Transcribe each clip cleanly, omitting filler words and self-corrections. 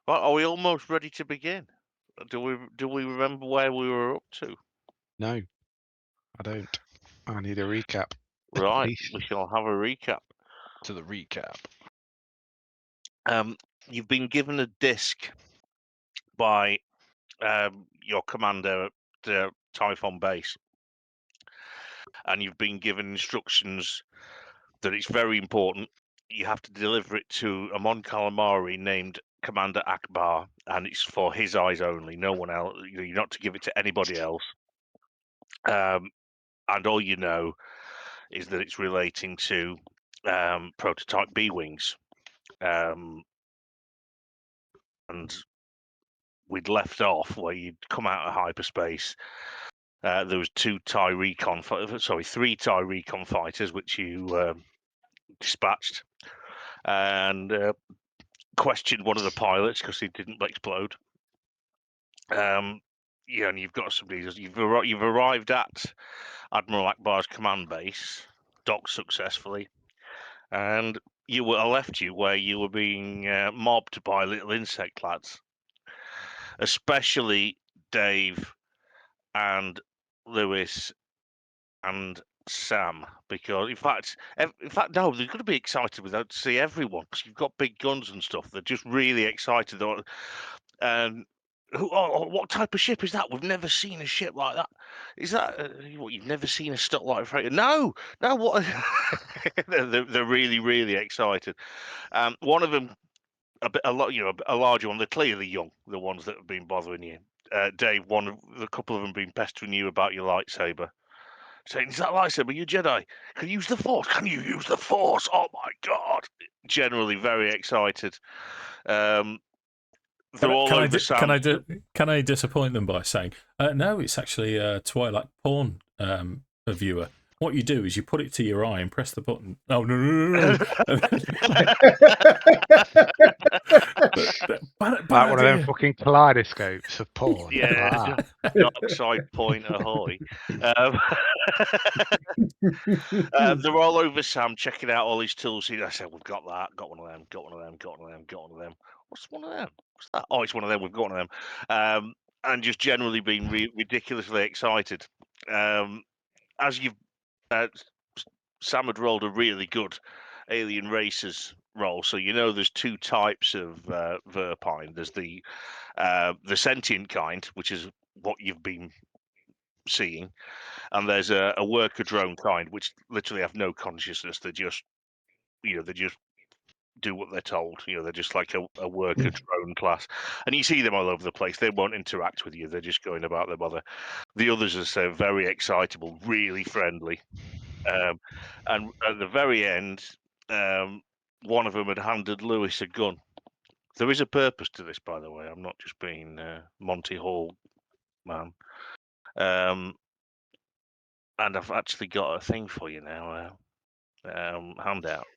Right, are we almost ready to begin? Do we remember where we were up to? No, I don't. I need a recap. Right, Please. we shall have a recap. To the recap. You've been given a disc by your commander at the Typhon base, and you've been given instructions that it's very important. You have to deliver it to a Mon Calamari named Commander Akbar, and it's for his eyes only. No one else. You're not to give it to anybody else. And all you know is that it's relating to prototype B-wings. And we'd left off where you'd come out of hyperspace. There was three TIE recon fighters which you dispatched, and questioned one of the pilots because he didn't explode. And you've got somebody. You've arrived at Admiral Akbar's command base, docked successfully, and I left you where you were being mobbed by little insect lads, especially Dave and Lewis and Sam, because in fact, no, they're going to be excited without to see everyone because you've got big guns and stuff. They're just really excited. What type of ship is that? We've never seen a ship like that. Is that what you've never seen a Stocklight freighter? No. What? they're really, really excited. One of them, a larger one. They're clearly young. The ones that have been bothering you, Dave. A couple of them been pestering you about your lightsaber, saying, "Is that lightsaber? You Jedi? Can you use the Force? Can you use the Force? Oh my God!" Generally very excited. They're all over Sam. Can I disappoint them by saying, no, it's actually a Twilight porn viewer. What you do is you put it to your eye and press the button. Oh, no. Bad Like one of them idea. fucking kaleidoscopes of porn. Yeah, dark side point ahoy. They're all over Sam, checking out all his tools. I said, "We've got that. Got one of them. Got one of them. Got one of them. Got one of them. What's one of them? What's that? Oh, it's one of them. We've got one of them." And just generally being ridiculously excited. As you've Sam had rolled a really good alien races roll, so you know there's two types of Verpine. There's the sentient kind, which is what you've been seeing, and there's a worker drone kind, which literally have no consciousness. They just do what they're told. They're just like a worker drone class, and you see them all over the place. They won't interact with you. They're just going about their bother. The others are so very excitable, really friendly. And at the very end, one of them had handed Lewis a gun. There is a purpose to this, by the way. I'm not just being Monty Hall man. And I've actually got a thing for you now. Handout.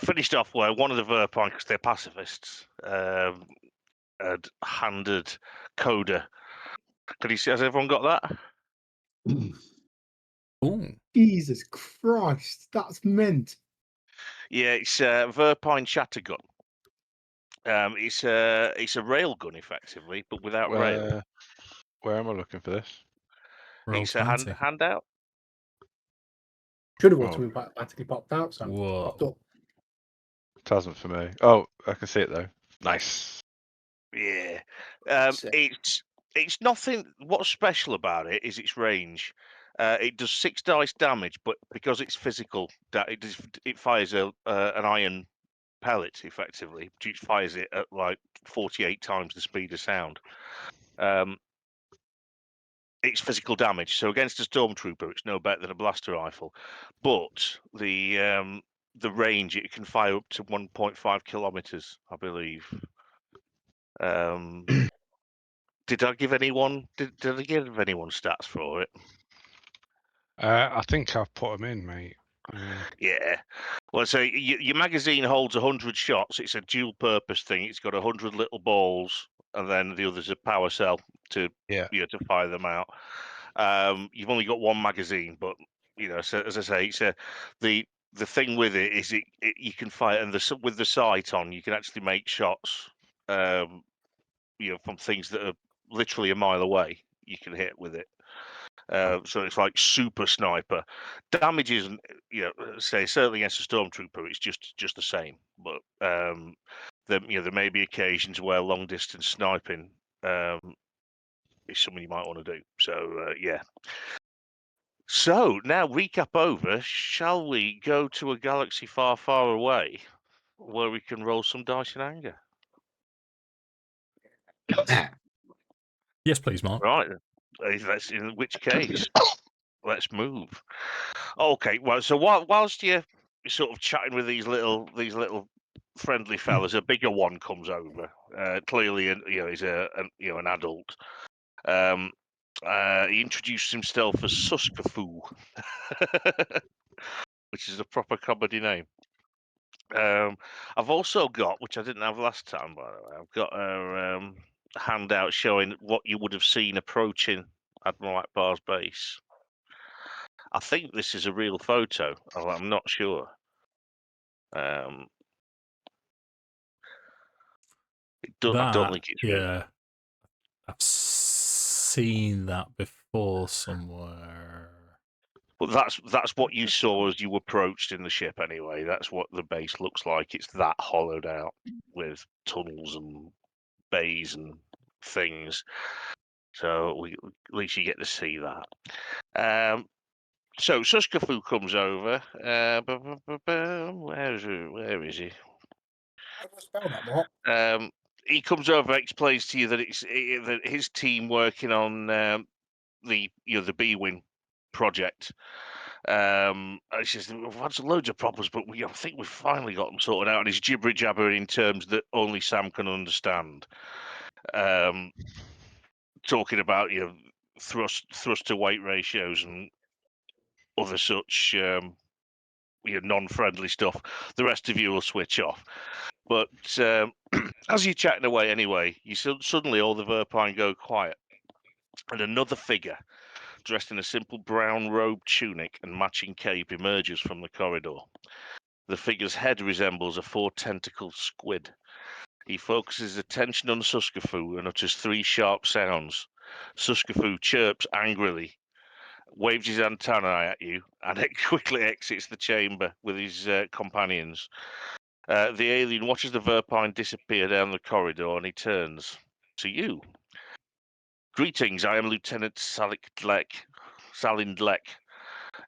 Finished off where one of the Verpine, because they're pacifists, had handed Koda. Can you see? Has everyone got that? Ooh. Jesus Christ, that's mint. Yeah, it's a Verpine Chattergun. It's a rail gun effectively, but without rail. Where am I looking for this? It's a handout. Should have automatically popped out, so Whoa. popped up. It hasn't for me. Oh, I can see it though. Nice. Yeah. It's nothing. What's special about it is its range. It does 6 dice damage, but because it's physical, it fires an iron pellet effectively. It fires it at like 48 times the speed of sound. It's physical damage, so against a stormtrooper, it's no better than a blaster rifle. But the range, it can fire up to 1.5 kilometers, I believe. Did I give anyone? Did I give anyone stats for it? I think I've put them in, mate. Yeah. Well, so your magazine holds 100 shots. It's a dual-purpose thing. It's got 100 little balls, and then the other's a power cell to to fire them out. You've only got one magazine, but so as I say, the thing with it is you can fire, and with the sight on, you can actually make shots from things that are literally a mile away. You can hit with it. So it's like super sniper. Damage isn't, say certainly against a stormtrooper, it's just the same. But there may be occasions where long distance sniping is something you might want to do. So yeah. So now recap over. Shall we go to a galaxy far, far away, where we can roll some dice in anger? Yes, please, Mark. Right. That's in which case. Let's move. Okay, well, so whilst you're sort of chatting with these little friendly fellas, a bigger one comes over. Clearly, he's an adult. He introduced himself as Suskafu, which is a proper comedy name. I've also got, which I didn't have last time, by the way, I've got a handout showing what you would have seen approaching Admiral Akbar's base. I think this is a real photo. I'm not sure. I don't think it's real. Yeah, I've seen that before somewhere. But that's what you saw as you approached in the ship anyway. That's what the base looks like. It's that hollowed out with tunnels and bays and things. So at least you get to see that. So Suskafu comes over. Where is he? How do I spell that, Mark? He comes over, explains to you that that his team working on the B-Wing project. He says we've had loads of problems, but I think we've finally got them sorted out. And he's gibber jabbering in terms that only Sam can understand. Talking about thrust to weight ratios and other such non-friendly stuff. The rest of you will switch off. But as you're chatting away anyway, suddenly all the Verpine go quiet, and another figure dressed in a simple brown robe tunic and matching cape emerges from the corridor. The figure's head resembles a four-tentacled squid. He focuses attention on Suskafu and utters three sharp sounds. Suskafu chirps angrily, waves his antennae at you, and it quickly exits the chamber with his companions. The alien watches the Verpine disappear down the corridor, and he turns to you. Greetings, I am Lieutenant Salindlek,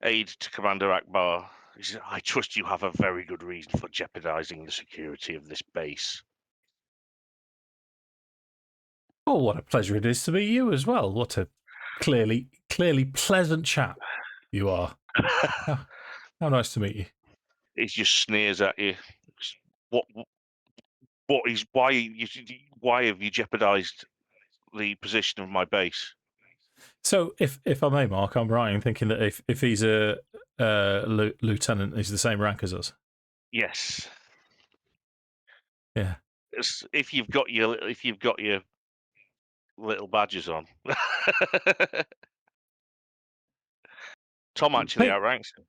aide to Commander Akbar. He says, I trust you have a very good reason for jeopardizing the security of this base. Oh, what a pleasure it is to meet you as well. What a clearly pleasant chap you are. How nice to meet you. He just sneers at you. Why have you jeopardized the position of my base? So, if I may, Mark, I'm right in thinking that if he's a lieutenant, he's the same rank as us. Yes. Yeah. If you've got your little badges on. Tom actually outranks him.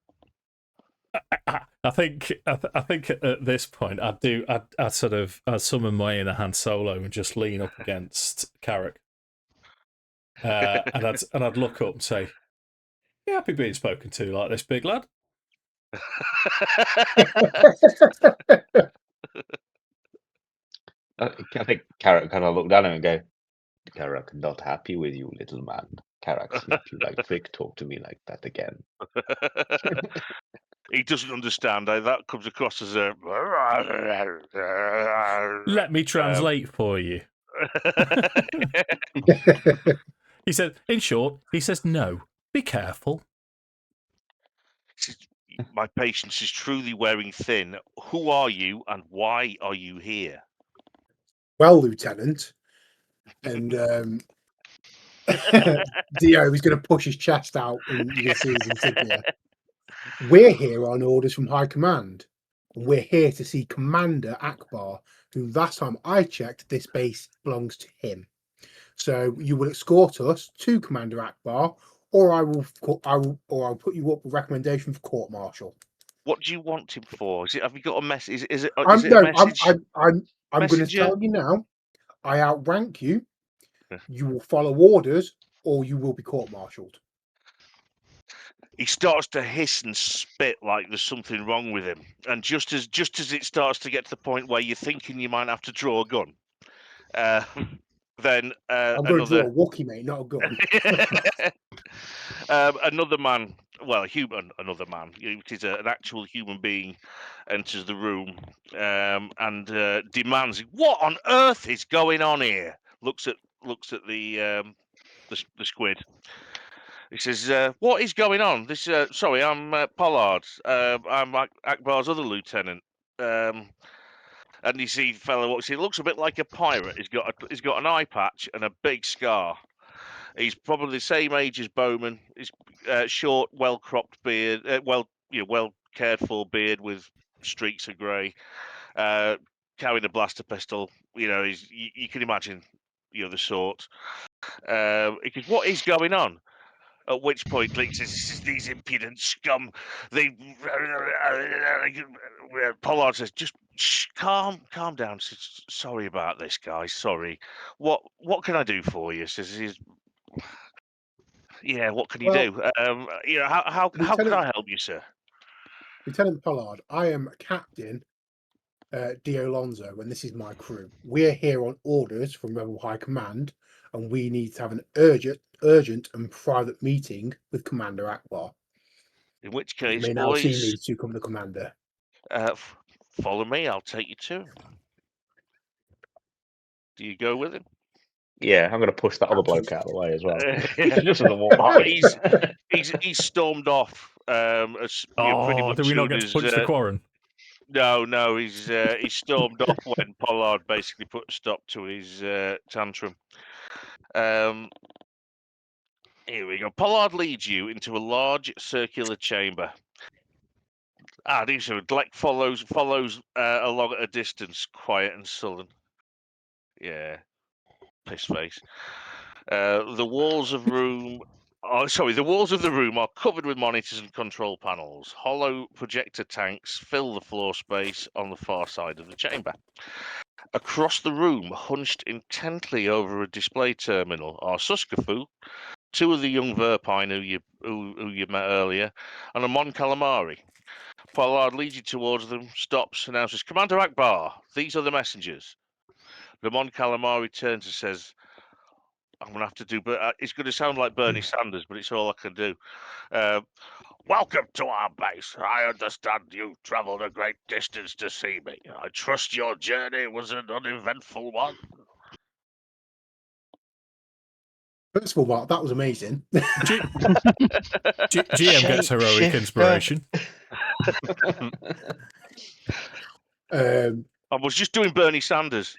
I think at this point I'd summon my inner Han Solo and just lean up against Karrakk, and I'd look up and say, "You happy being spoken to like this, big lad?" I think Karrakk kind of looked down at him and go, Karrakk, not happy with you, little man. Karrakk, sleep you like prick, talk to me like that again. He doesn't understand. That comes across as a... Let me translate for you. He said, in short, he says, no, be careful. My patience is truly wearing thin. Who are you and why are you here? Well, Lieutenant, and Dio is going to push his chest out and you can see his insignia. We're here on orders from High Command. We're here to see Commander Akbar, who last time I checked, this base belongs to him. So you will escort us to Commander Akbar, or I'll put you up with recommendation for court martial. What do you want him for? Have you got a message? Is it a I'm message? I'm going to Messenger? tell you now. I outrank you. You will follow orders, or you will be court-martialed. He starts to hiss and spit like there's something wrong with him. And just as it starts to get to the point where you're thinking you might have to draw a gun, then I'm going to draw a Wookiee, mate, not a gun. another man, well, another man, it is an actual human being, enters the room and demands, "What on earth is going on here?" Looks at the squid. He says, "What is going on? This, sorry, I'm Pollard. I'm Akbar's other lieutenant." And you see, fellow walks. He looks a bit like a pirate. He's got an eye patch and a big scar. He's probably the same age as Boman. He's short, well cropped beard, well cared for beard with streaks of grey. Carrying a blaster pistol. You know, you can imagine, the sort. He goes, "What is going on?" At which point, Leek says, "These impudent scum." They Pollard says, "Just calm down." Says, "Sorry about this, guys. Sorry. What can I do for you?" Says, "Yeah, what can you Well, do? How can I help you, sir?" Lieutenant Pollard, I am Captain Lonzo, and this is my crew. We're here on orders from Rebel High Command, and we need to have an urgent and private meeting with Commander Akbar. In which You case, may now see boys, me to come to Commander. follow me. I'll take you to him. Do you go with him? Yeah, I'm going to push that other bloke out of the way as well. Just as I walk by. He's stormed off. Pretty much do we not soon get to as, punch the Quarren? No, he stormed off when Pollard basically put a stop to his tantrum. Here we go. Pollard leads you into a large circular chamber. Dlek follows along at a distance, quiet and sullen. Yeah, piss face. The walls of the room are covered with monitors and control panels. Hollow projector tanks fill the floor space on the far side of the chamber. Across the room, hunched intently over a display terminal, are Suskafu, two of the young Verpine who you met earlier, and a Mon Calamari. Pollard leads you towards them, stops, announces, "Commander Akbar, these are the messengers." The Mon Calamari turns and says, "I'm going to have to do, but it's going to sound like Bernie Sanders, but it's all I can do. Welcome to our base. I understand you travelled a great distance to see me. I trust your journey was an uneventful one." First of all, Mark, that was amazing. GM gets heroic inspiration. I was just doing Bernie Sanders.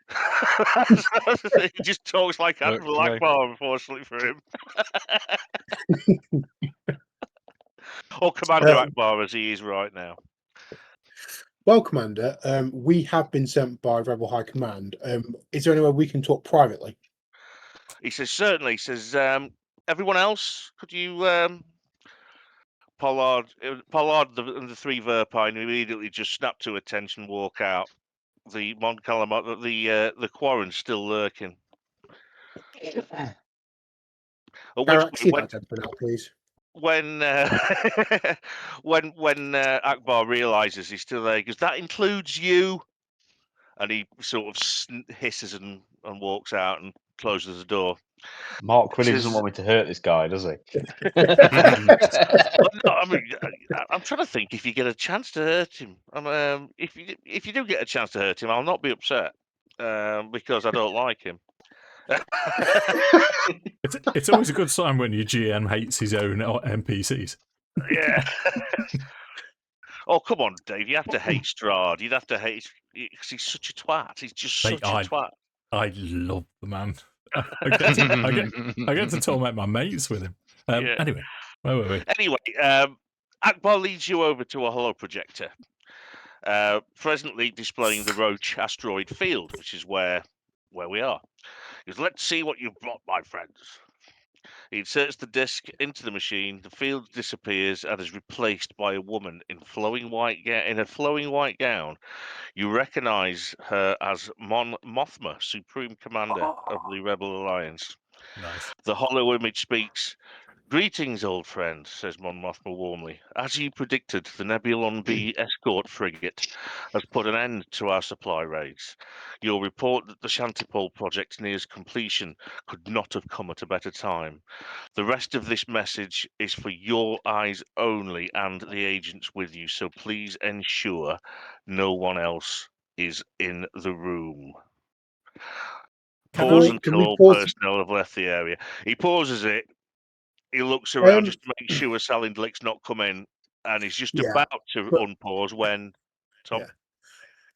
He just talks like Admiral Akbar, unfortunately for him. Or Commander Akbar, as he is right now. Well, Commander, we have been sent by Rebel High Command. Is there anywhere we can talk privately? He says, "Certainly." He says, "Everyone else, could you..." Pollard and the three Verpine immediately just snap to attention, walk out. The Mon Calamari, the Quarren's still lurking. At which Karrakk, see point, that gentleman out, please. when Akbar realizes he's still there, he goes, "That includes you," and he sort of hisses and walks out and closes the door. Mark really Says, doesn't want me to hurt this guy, does he? No, I mean, I'm trying to think if you get a chance to hurt him. If you do get a chance to hurt him, I'll not be upset because I don't like him. It's always a good sign when your GM hates his own NPCs. Yeah. Oh, come on, Dave. You have to hate Strahd. You'd have to hate because he's such a twat. He's just such a twat. I love the man. I get to torment my mates with him. Yeah. Anyway, where were we? Anyway, Akbar leads you over to a holo projector, presently displaying the Roach asteroid field, which is where we are. He goes, "Let's see what you've brought, my friends." He inserts the disc into the machine. The field disappears and is replaced by a woman in a flowing white gown. You recognise her as Mon Mothma, Supreme Commander of the Rebel Alliance. Nice. The hollow image speaks. Greetings, old friend, says Mon Mothma warmly. As you predicted, the Nebulon B escort frigate has put an end to our supply raids. Your report that the Shantipole project nears completion could not have come at a better time. The rest of this message is for your eyes only and the agents with you, so please ensure no one else is in the room. Can Pause I- Can we until all pause? personnel have left the area. He pauses it. He looks around just to make sure Salindlick's not come in, and he's just Yeah, about to but- unpause when Tom. Yeah.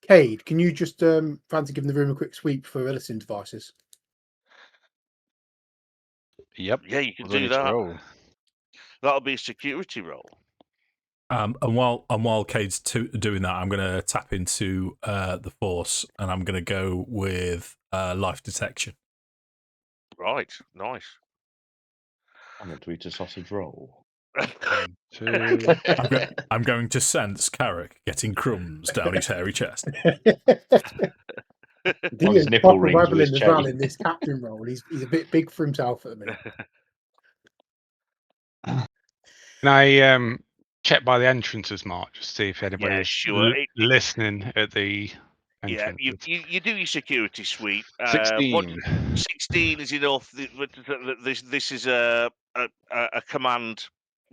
Cade, can you just fancy giving the room a quick sweep for editing devices? Yep. Yeah, you can Ready do to that. roll. That'll be a security roll. And while Cade's doing that, I'm going to tap into the Force, and I'm going to go with life detection. Right, nice. I'm going to eat a sausage roll. 1, 2. I'm going to sense Karrakk getting crumbs down his hairy chest. his Deon's nipple proper rings with his rebelling as well chain. in this captain role. He's a bit big for himself at the minute. Can I check by the entrances, Mark, just see if Yeah, anybody's sure. listening at the Yeah, entrance? you do your security sweep. 16. 16 is enough. This is a command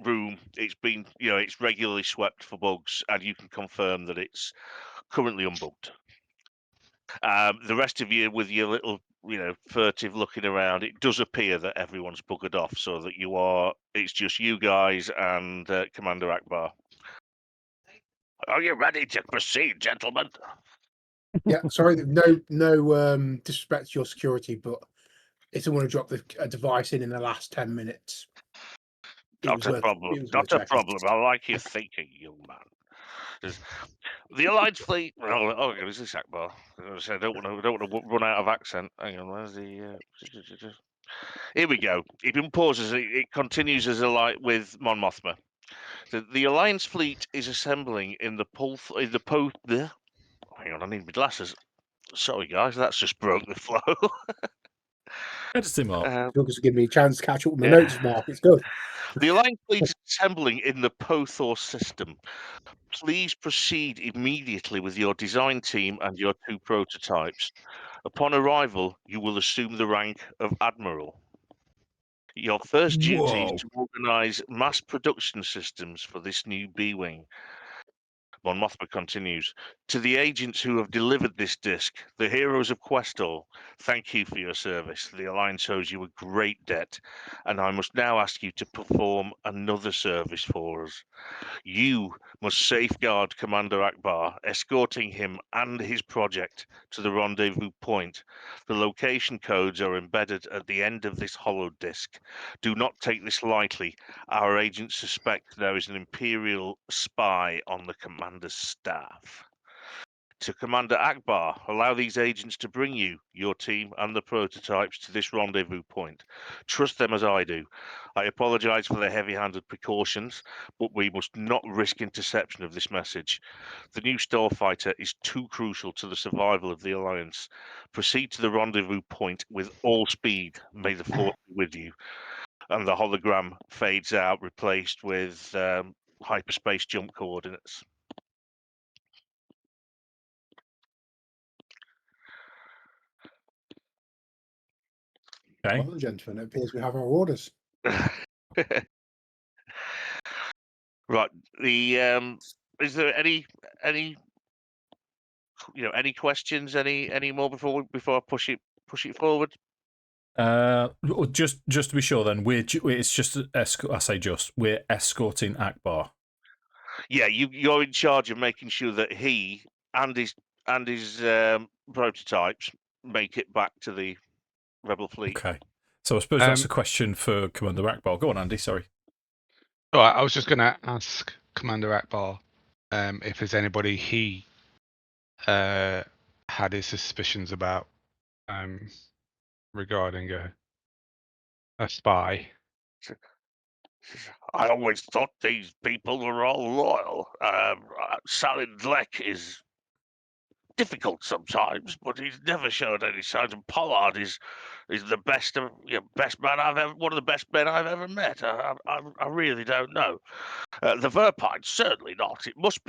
room. It's been it's regularly swept for bugs, and you can confirm that it's currently unbugged. The rest of you, with your little furtive looking around, it does appear that everyone's buggered off, so that it's just you guys and Commander Akbar. Are you ready to proceed, gentlemen? Yeah, sorry, no disrespect to your security, but if someone had dropped a device in the last 10 minutes, Not a problem. Not a problem. I like your thinking, young man. The Alliance fleet. Oh, is this Akbar? I don't want to run out of accent. Hang on, where's the? Here we go. It pauses. It continues as a light with Mon Mothma. The Alliance fleet is assembling in the Hang on, I need my glasses. Sorry, guys, that's just broke the flow. Editing Mark. Douglas will give me a chance to catch up with my Yeah. notes, Mark. It's good. The Alliance fleet is assembling in the Pothor system. Please proceed immediately with your design team and your 2 prototypes. Upon arrival, you will assume the rank of Admiral. Your first duty is Whoa. to organize mass production systems for this new B-Wing. Mon Mothma continues. To the agents who have delivered this disc, the heroes of Questor, thank you for your service. The Alliance owes you a great debt, and I must now ask you to perform another service for us. You must safeguard Commander Akbar, escorting him and his project to the rendezvous point. The location codes are embedded at the end of this hollow disk. Do not take this lightly. Our agents suspect there is an Imperial spy on the commander's staff. To Commander Akbar, allow these agents to bring you, your team, and the prototypes to this rendezvous point. Trust them as I do. I apologize for the heavy-handed precautions, but we must not risk interception of this message. The new starfighter is too crucial to the survival of the Alliance. Proceed to the rendezvous point with all speed. May the Force be with you. And the hologram fades out, replaced with hyperspace jump coordinates. Okay. Well, gentlemen, it appears we have our orders. Right. The is there any any questions any more before I push it forward? Just to be sure, then it's just we're escorting Akbar. Yeah, you're in charge of making sure that he and his prototypes make it back to the rebel fleet. Okay. So I suppose that's a question for Commander Akbar. Go on, Andy. Sorry. Oh, I was just going to ask Commander Akbar if there's anybody he had his suspicions about regarding a spy. I always thought these people were all loyal. Salad Leck is difficult sometimes, but he's never showed any signs. And Pollard is the best of best man I've ever, one of the best men I've ever met. I really don't know. The Verpine certainly not. It must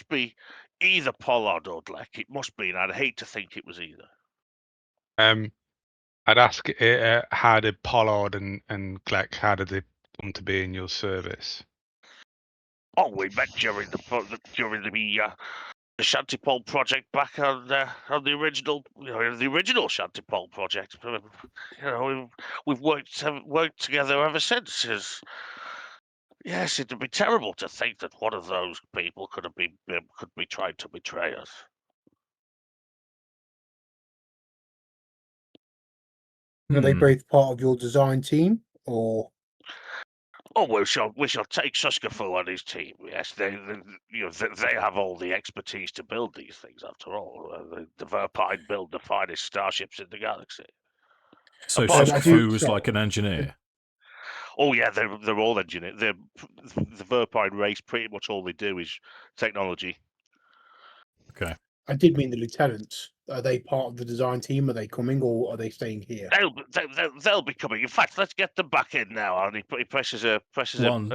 be either Pollard or Dleck. It must be, and I'd hate to think it was either. I'd ask, how did Pollard and Gleck, how did they come to be in your service? Oh, we met during the Shantipole project back on the original, Shantipole project. We've worked together ever since. Yes, it'd be terrible to think that one of those people could be trying to betray us. Are they both part of your design team, or? Oh, we shall take Suskafu on his team. Yes, they have all the expertise to build these things. After all, the Verpine build the finest starships in the galaxy. So Apart from- Suskafu was like an engineer. Oh yeah, they're all engineers. The Verpine race, pretty much all they do is technology. Okay. I did mean the lieutenants. Are they part of the design team? Are they coming, or are they staying here? They'll be coming. In fact, let's get them back in now. And he presses an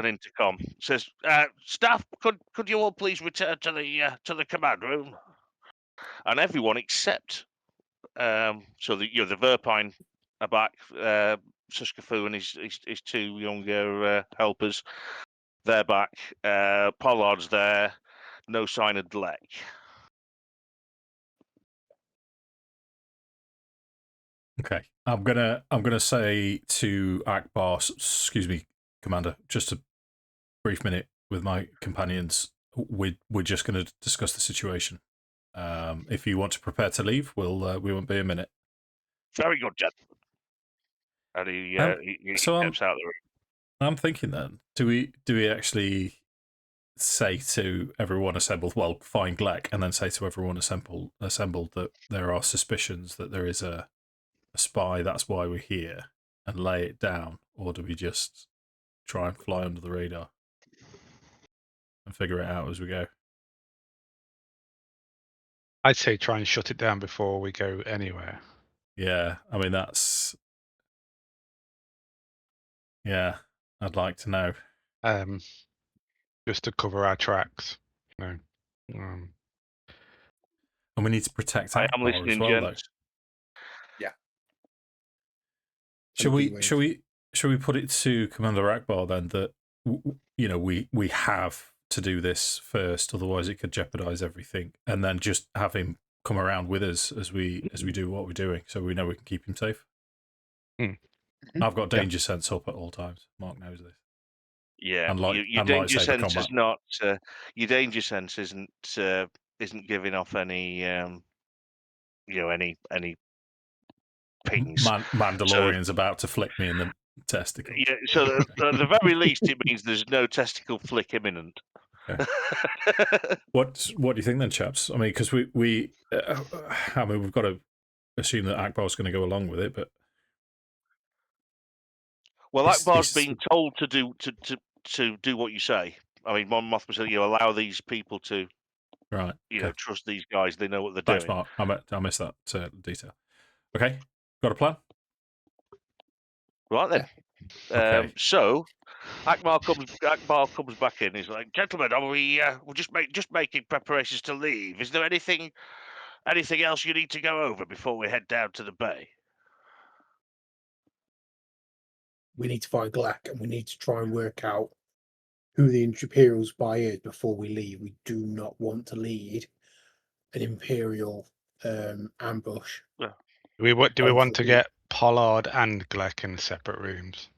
intercom. Says, "Staff, could you all please return to the command room?" And everyone except so the Verpine are back. Suskafu and his two younger helpers, they're back. Pollard's there. No sign of Dleck. Okay. I'm gonna say to Akbar, excuse me, Commander, just a brief minute with my companions. We're just going to discuss the situation. If you want to prepare to leave, we won't be a minute. Very good, gentlemen. And he steps out of the room. I'm thinking then, do we actually say to everyone assembled, well, find Gleck, and then say to everyone assembled that there are suspicions that there is a spy, that's why we're here, and lay it down, or do we just try and fly under the radar and figure it out as we go? I'd say try and shut it down before we go anywhere. Yeah, I mean that's. Yeah, I'd like to know. Just to cover our tracks. And we need to protect I am Akbar listening, as well, gents. though. Yeah. Shall we put it to Commander Akbar then that we have to do this first, otherwise it could jeopardize everything, and then just have him come around with us as we do what we're doing, so we know we can keep him safe. I've got danger sense up at all times. Mark knows this. Yeah, your danger sense is not. Your danger sense isn't giving off any any pings. Mandalorian's about to flick me in the testicle. Yeah, so at the very least, it means there's no testicle flick imminent. Okay. What do you think then, chaps? I mean, because we've got to assume that Akbar's going to go along with it, but well, Akbar's been told to do what you say. I mean, Mon Mothma said allow these people to trust these guys. They know what they're doing. Mark. I missed that detail. Okay, got a plan? Right then. Okay. So Akbar comes back in. He's like, "Gentlemen, are we're just making preparations to leave. Is there anything else you need to go over before we head down to the bay?" We need to find Gleck, and we need to try and work out who the Imperial spy is before we leave. We do not want to lead an Imperial ambush. Yeah. Do we want to get Pollard and Gleck in separate rooms?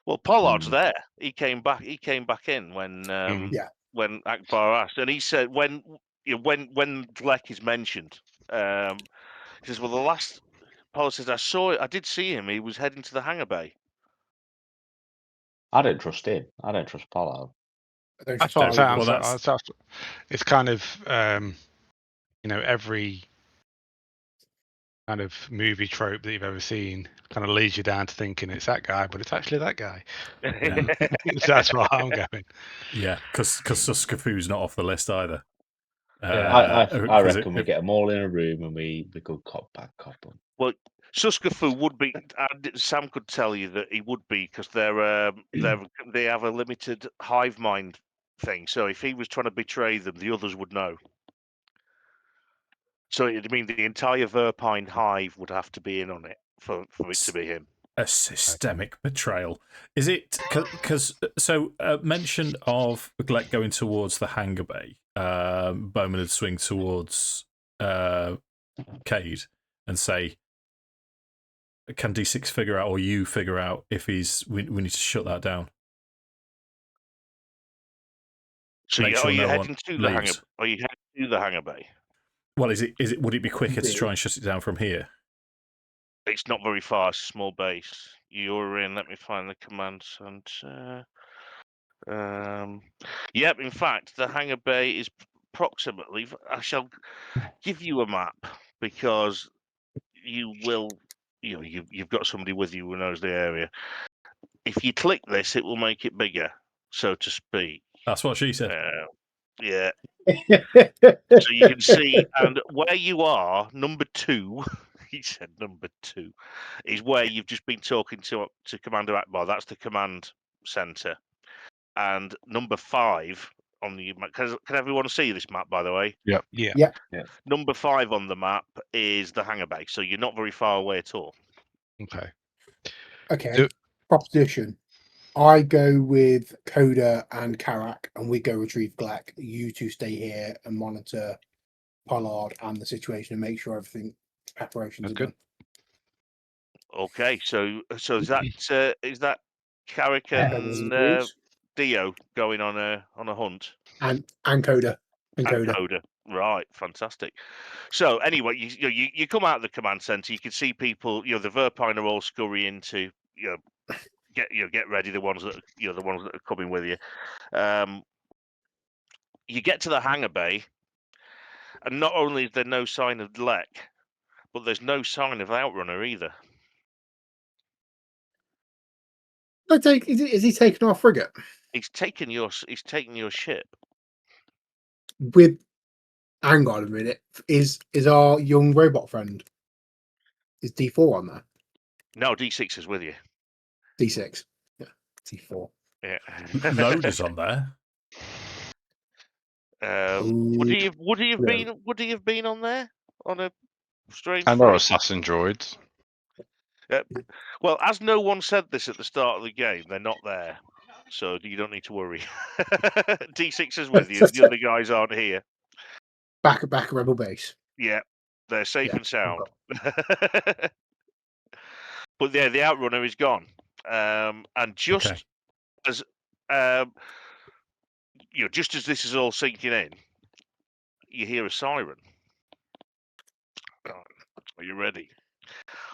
Well, Pollard's there. He came back in when when Akbar asked, and he said when Gleck is mentioned, he says, "Well, the last Pollard says I did see him. He was heading to the hangar bay." I don't trust him. I don't trust Pollard. It's kind of every kind of movie trope that you've ever seen kind of leads you down to thinking it's that guy, but it's actually that guy. Yeah. So that's where I'm going. Yeah, because Suskafu's not off the list either. I 'Cause reckon we get them all in a room and we go cop back cop them. Well, Suskafu would be. Sam could tell you that he would be because they have a limited hive mind thing. So if he was trying to betray them, the others would know. So it'd mean the entire Verpine hive would have to be in on it for it to be him. a systemic betrayal. Is it because mention of Gleck going towards the hangar bay? Bowman would swing towards Cade and say, "Can D6 figure out, or you figure out if he's? We need to shut that down." So Make are sure you no heading one to the hangar? leaves. Are you heading to the hangar bay? Well, is it? Would it be quicker to try and shut it down from here? It's not very far. It's a small base. You're in. Let me find the command center. Yep. In fact, the hangar bay is approximately. I shall give you a map because you will. You've got somebody with you who knows the area. If you click this, it will make it bigger, so to speak. That's what she said. Yeah. So you can see, and where you are, number 2. He said number 2 is where you've just been talking to Commander Akbar. That's the command center, and number 5 on the map. Can everyone see this map, by the way? Yeah. Yeah. Number 5 on the map is the hangar bay, so you're not very far away at all. Okay. Okay. So- Proposition. I go with Koda and Karrakk, and we go retrieve Gleck. You two stay here and monitor Pollard and the situation and make sure everything preparations That's are good. done. Okay, so is that Karrakk and Dio going on a hunt? And Koda. And Koda. Koda. Right, fantastic. So anyway, you come out of the command center. You can see people. The Verpine are all scurrying to get ready. The ones that are coming with you. You get to the hangar bay, and not only is there no sign of Gleck, but there's no sign of Outrunner either. Is he taking our frigate? He's taken your ship. Hang on a minute. Is our young robot friend? Is D4 on there? No, D6 is with you. D6. Yeah. D4. Yeah. Load is on there. Would he have been? Would he have been on there on a strange? And our freight? assassin droids. Well, as no one said this at the start of the game, they're not there, so you don't need to worry. D6 is with you. The other guys aren't here. Back at Rebel Base. Yeah, they're safe Yeah, and sound. But yeah, the Outrunner is gone, and just as just as this is all sinking in, you hear a siren. Are you ready?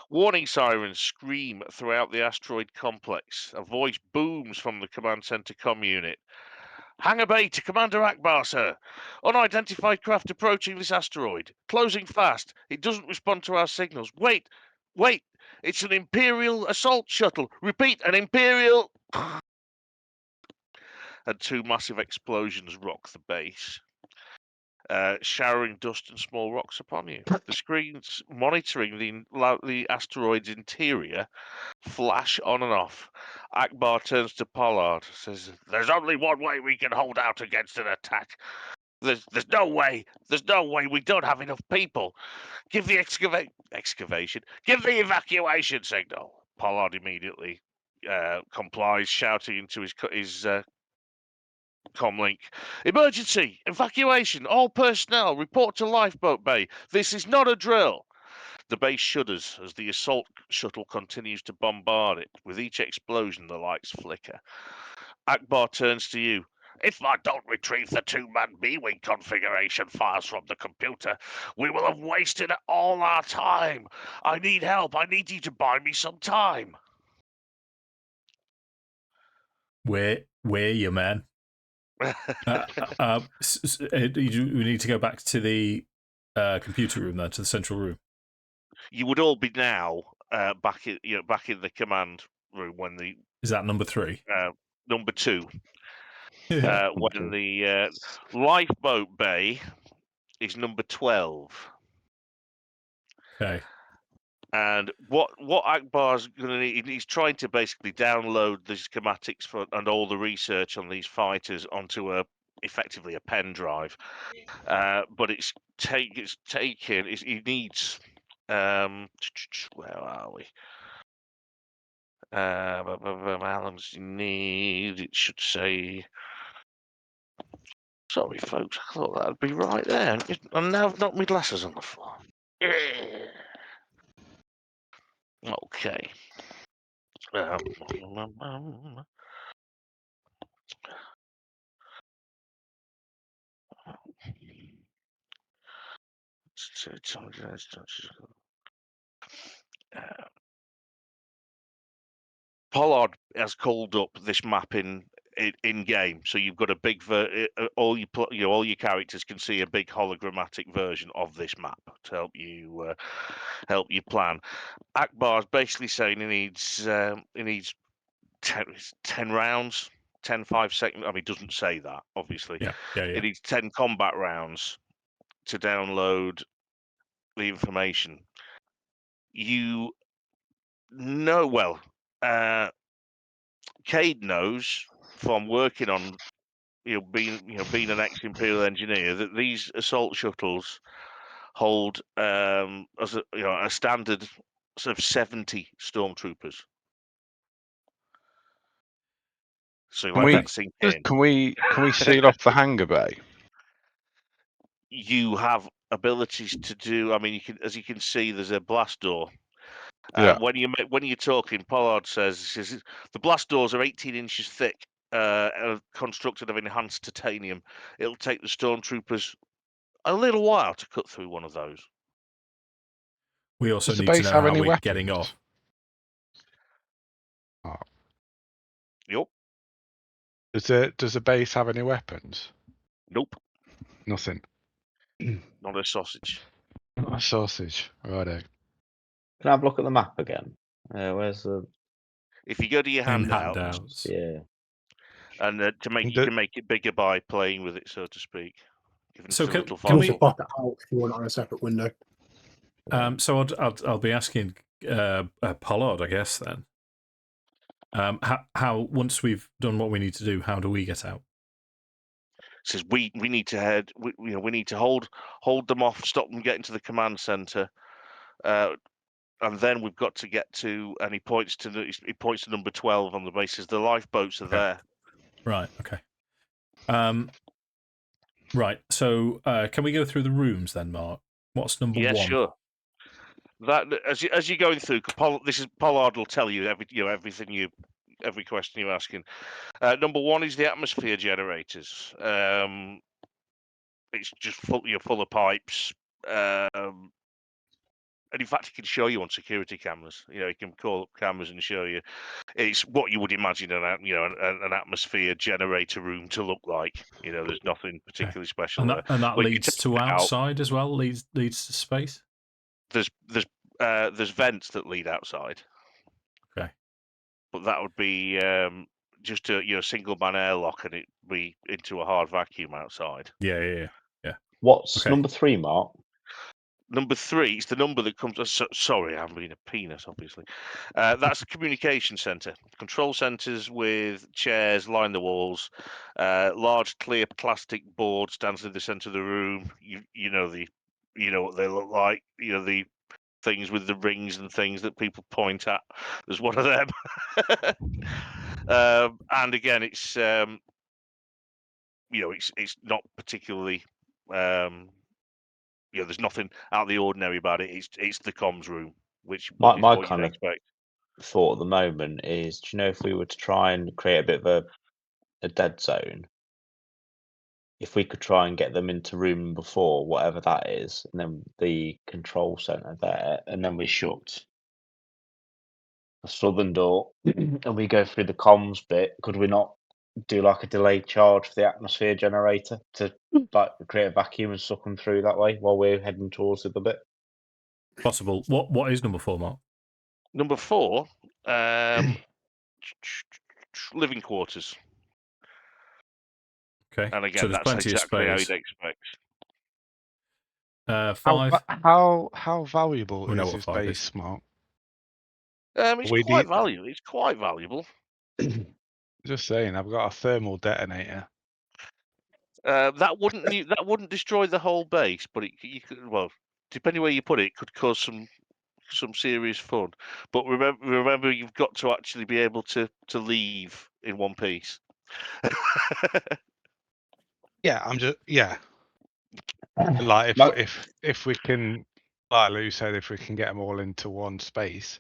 Warning sirens scream throughout the asteroid complex. A voice booms from the command center comm unit. Hangar bay to Commander Akbar, sir. Unidentified craft approaching this asteroid. Closing fast. It doesn't respond to our signals. Wait. It's an Imperial assault shuttle. Repeat, an Imperial... And 2 massive explosions rock the base, showering dust and small rocks upon you. The screens monitoring the asteroid's interior flash on and off. Akbar turns to Pollard, says, "There's only one way we can hold out against an attack. There's no way. We don't have enough people. Give the excavation. Give the evacuation signal." Pollard immediately complies, shouting into his comlink. "Emergency! Evacuation! All personnel, report to lifeboat bay. This is not a drill." The base shudders as the assault shuttle continues to bombard it. With each explosion, the lights flicker. Akbar turns to you. "If I don't retrieve the 2-man B-Wing configuration files from the computer, we will have wasted all our time. I need help. I need you to buy me some time." We're you, man. We need to go back to the computer room then, to the central room. You would all be now back in the command room when the Is that number 3? number 2 Yeah. when the lifeboat bay is number 12. Okay. And what Akbar's going to need, he's trying to basically download the schematics and all the research on these fighters onto effectively a pen drive. But he needs where are we? How long does he need? It should say. Sorry, folks. I thought that'd be right there. And now I've knocked my glasses on the floor. Okay. Pollard has called up this map in game, so you've got a big all your characters can see a big hologrammatic version of this map to help you plan. Akbar's basically saying he needs 10 rounds, 10 5-second. I mean, he doesn't say that obviously. Yeah. He needs 10 combat rounds to download the information. You know well. Cade knows from working on being an ex-Imperial engineer that these assault shuttles hold as a standard sort of 70 stormtroopers. So Can let that sink in. can we seal off the hangar bay? You have abilities to do. I mean, as you can see, there's a blast door. Yeah. When you're talking, Pollard says the blast doors are 18 inches thick, constructed of enhanced titanium. It'll take the stormtroopers a little while to cut through one of those. We also Does the need to base know have how any we're weapons? getting off. Oh. Yup. Does the base have any weapons? Nope. Nothing. Not a sausage. Not a sausage. Righto. Can I have a look at the map again? Where's the? If you go to your handouts, Handouts. Yeah. and you can make it bigger by playing with it, so to speak. So can You we- can also pop it out if you want it on a separate window. So I'll be asking Pollard, I guess then. How once we've done what we need to do, how do we get out? Says we need to head. We need to hold them off, stop them getting to the command center, and then we've got to get to. And he points to number 12 on the basis the lifeboats are there. Right. Okay. Right. So can we go through the rooms then, Mark? What's number 1? Yeah, sure. That as you're going through, Pollard will tell you everything every question you're asking. Number 1 is the atmosphere generators. It's just full of pipes. And in fact, he can show you on security cameras. He can call up cameras and show you. It's what you would imagine an atmosphere generator room to look like. There's nothing particularly special there. And that But leads to outside as well. Leads to space. There's vents that lead outside. Okay. But that would be just a single man airlock, and it'd be into a hard vacuum outside. Yeah. What's Okay. number 3, Mark? Number 3 is the number that comes. Sorry, I haven't been a penis, obviously. That's the communication center. Control centers with chairs line the walls. Large clear plastic board stands in the center of the room. You know what they look like. The things with the rings and things that people point at. There's one of them. And again, it's it's not particularly. There's nothing out of the ordinary about it. It's the comms room, which is My what kind you'd of expect. thought at the moment is, do you know if we were to try and create a bit of a dead zone, if we could try and get them into room before, whatever that is, and then the control center there, and then we shut the southern door and we go through the comms bit, could we not do like a delayed charge for the atmosphere generator to like create a vacuum and suck them through that way while we're heading towards the other bit? Possible. What is number 4, Mark? Number 4, living quarters. Okay. And So again, there's that's plenty of exactly how you'd space. expect. 5. How valuable We know is what his 5 is. base, Mark? It's We quite need- valuable. It's quite valuable. Just saying, I've got a thermal detonator. That wouldn't destroy the whole base, but you could, well, depending where you put it, could cause some serious fun. But remember, you've got to actually be able to leave in one piece. Yeah. Like if we can, like Lou said, if we can get them all into one space,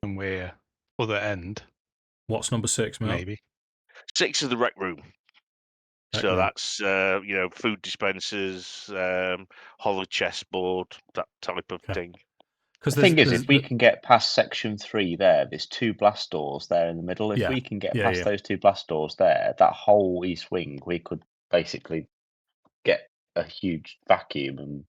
and we're other end, What's number 6, Mel? maybe. 6 is the rec room. Rec So room. that's food dispensers, hollow chessboard, that type of Okay. thing. The thing is, if we can get past section 3 there, there's 2 blast doors there in the middle. If we can get past those 2 blast doors there, that whole east wing, we could basically get a huge vacuum and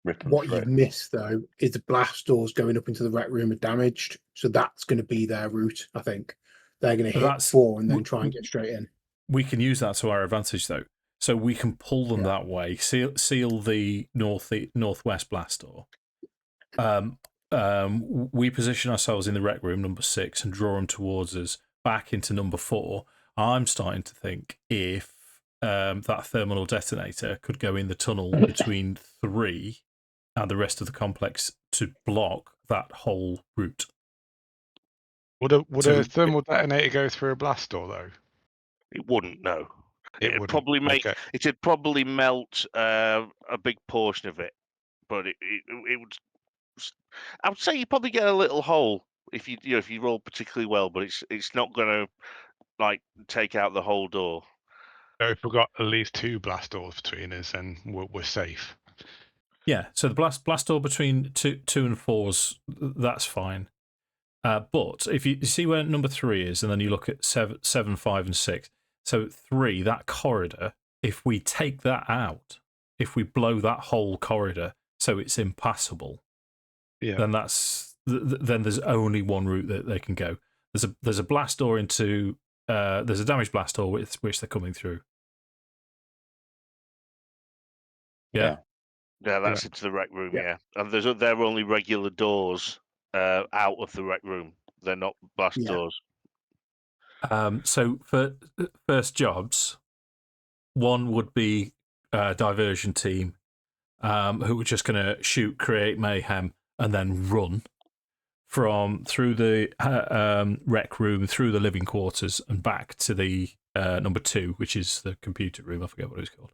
rip them What through. you've missed, though, is the blast doors going up into the rec room are damaged. So that's going to be their route, I think. They're going to hit 4 and then try and get straight in. We can use that to our advantage, though. So we can pull them that way, seal the northwest blast door. We position ourselves in the rec room, number 6, and draw them towards us back into number 4. I'm starting to think if that thermal detonator could go in the tunnel between 3 and the rest of the complex to block that whole route. Would a thermal detonator go through a blast door, though? It wouldn't, no. It'd probably it'd probably melt a big portion of it, but it would. I would say you probably get a little hole if you roll particularly well, but it's not going to like take out the whole door. So if we've got at least 2 blast doors between us, then we're safe. Yeah, so the blast door between 2 and 4s, that's fine. But if you see where number 3 is, and then you look at 7, 5, and 6. So 3, that corridor, if we take that out, if we blow that whole corridor so it's impassable, then then there's only one route that they can go. There's a blast door into there's a damaged blast door with which they're coming through. Yeah, that's into the rec room. Yeah, and they're only regular doors out of the rec room. They're not blast doors. So for first jobs, one would be a diversion team who were just going to shoot, create mayhem, and then run through the rec room, through the living quarters, and back to the number 2, which is the computer room. I forget what it's called.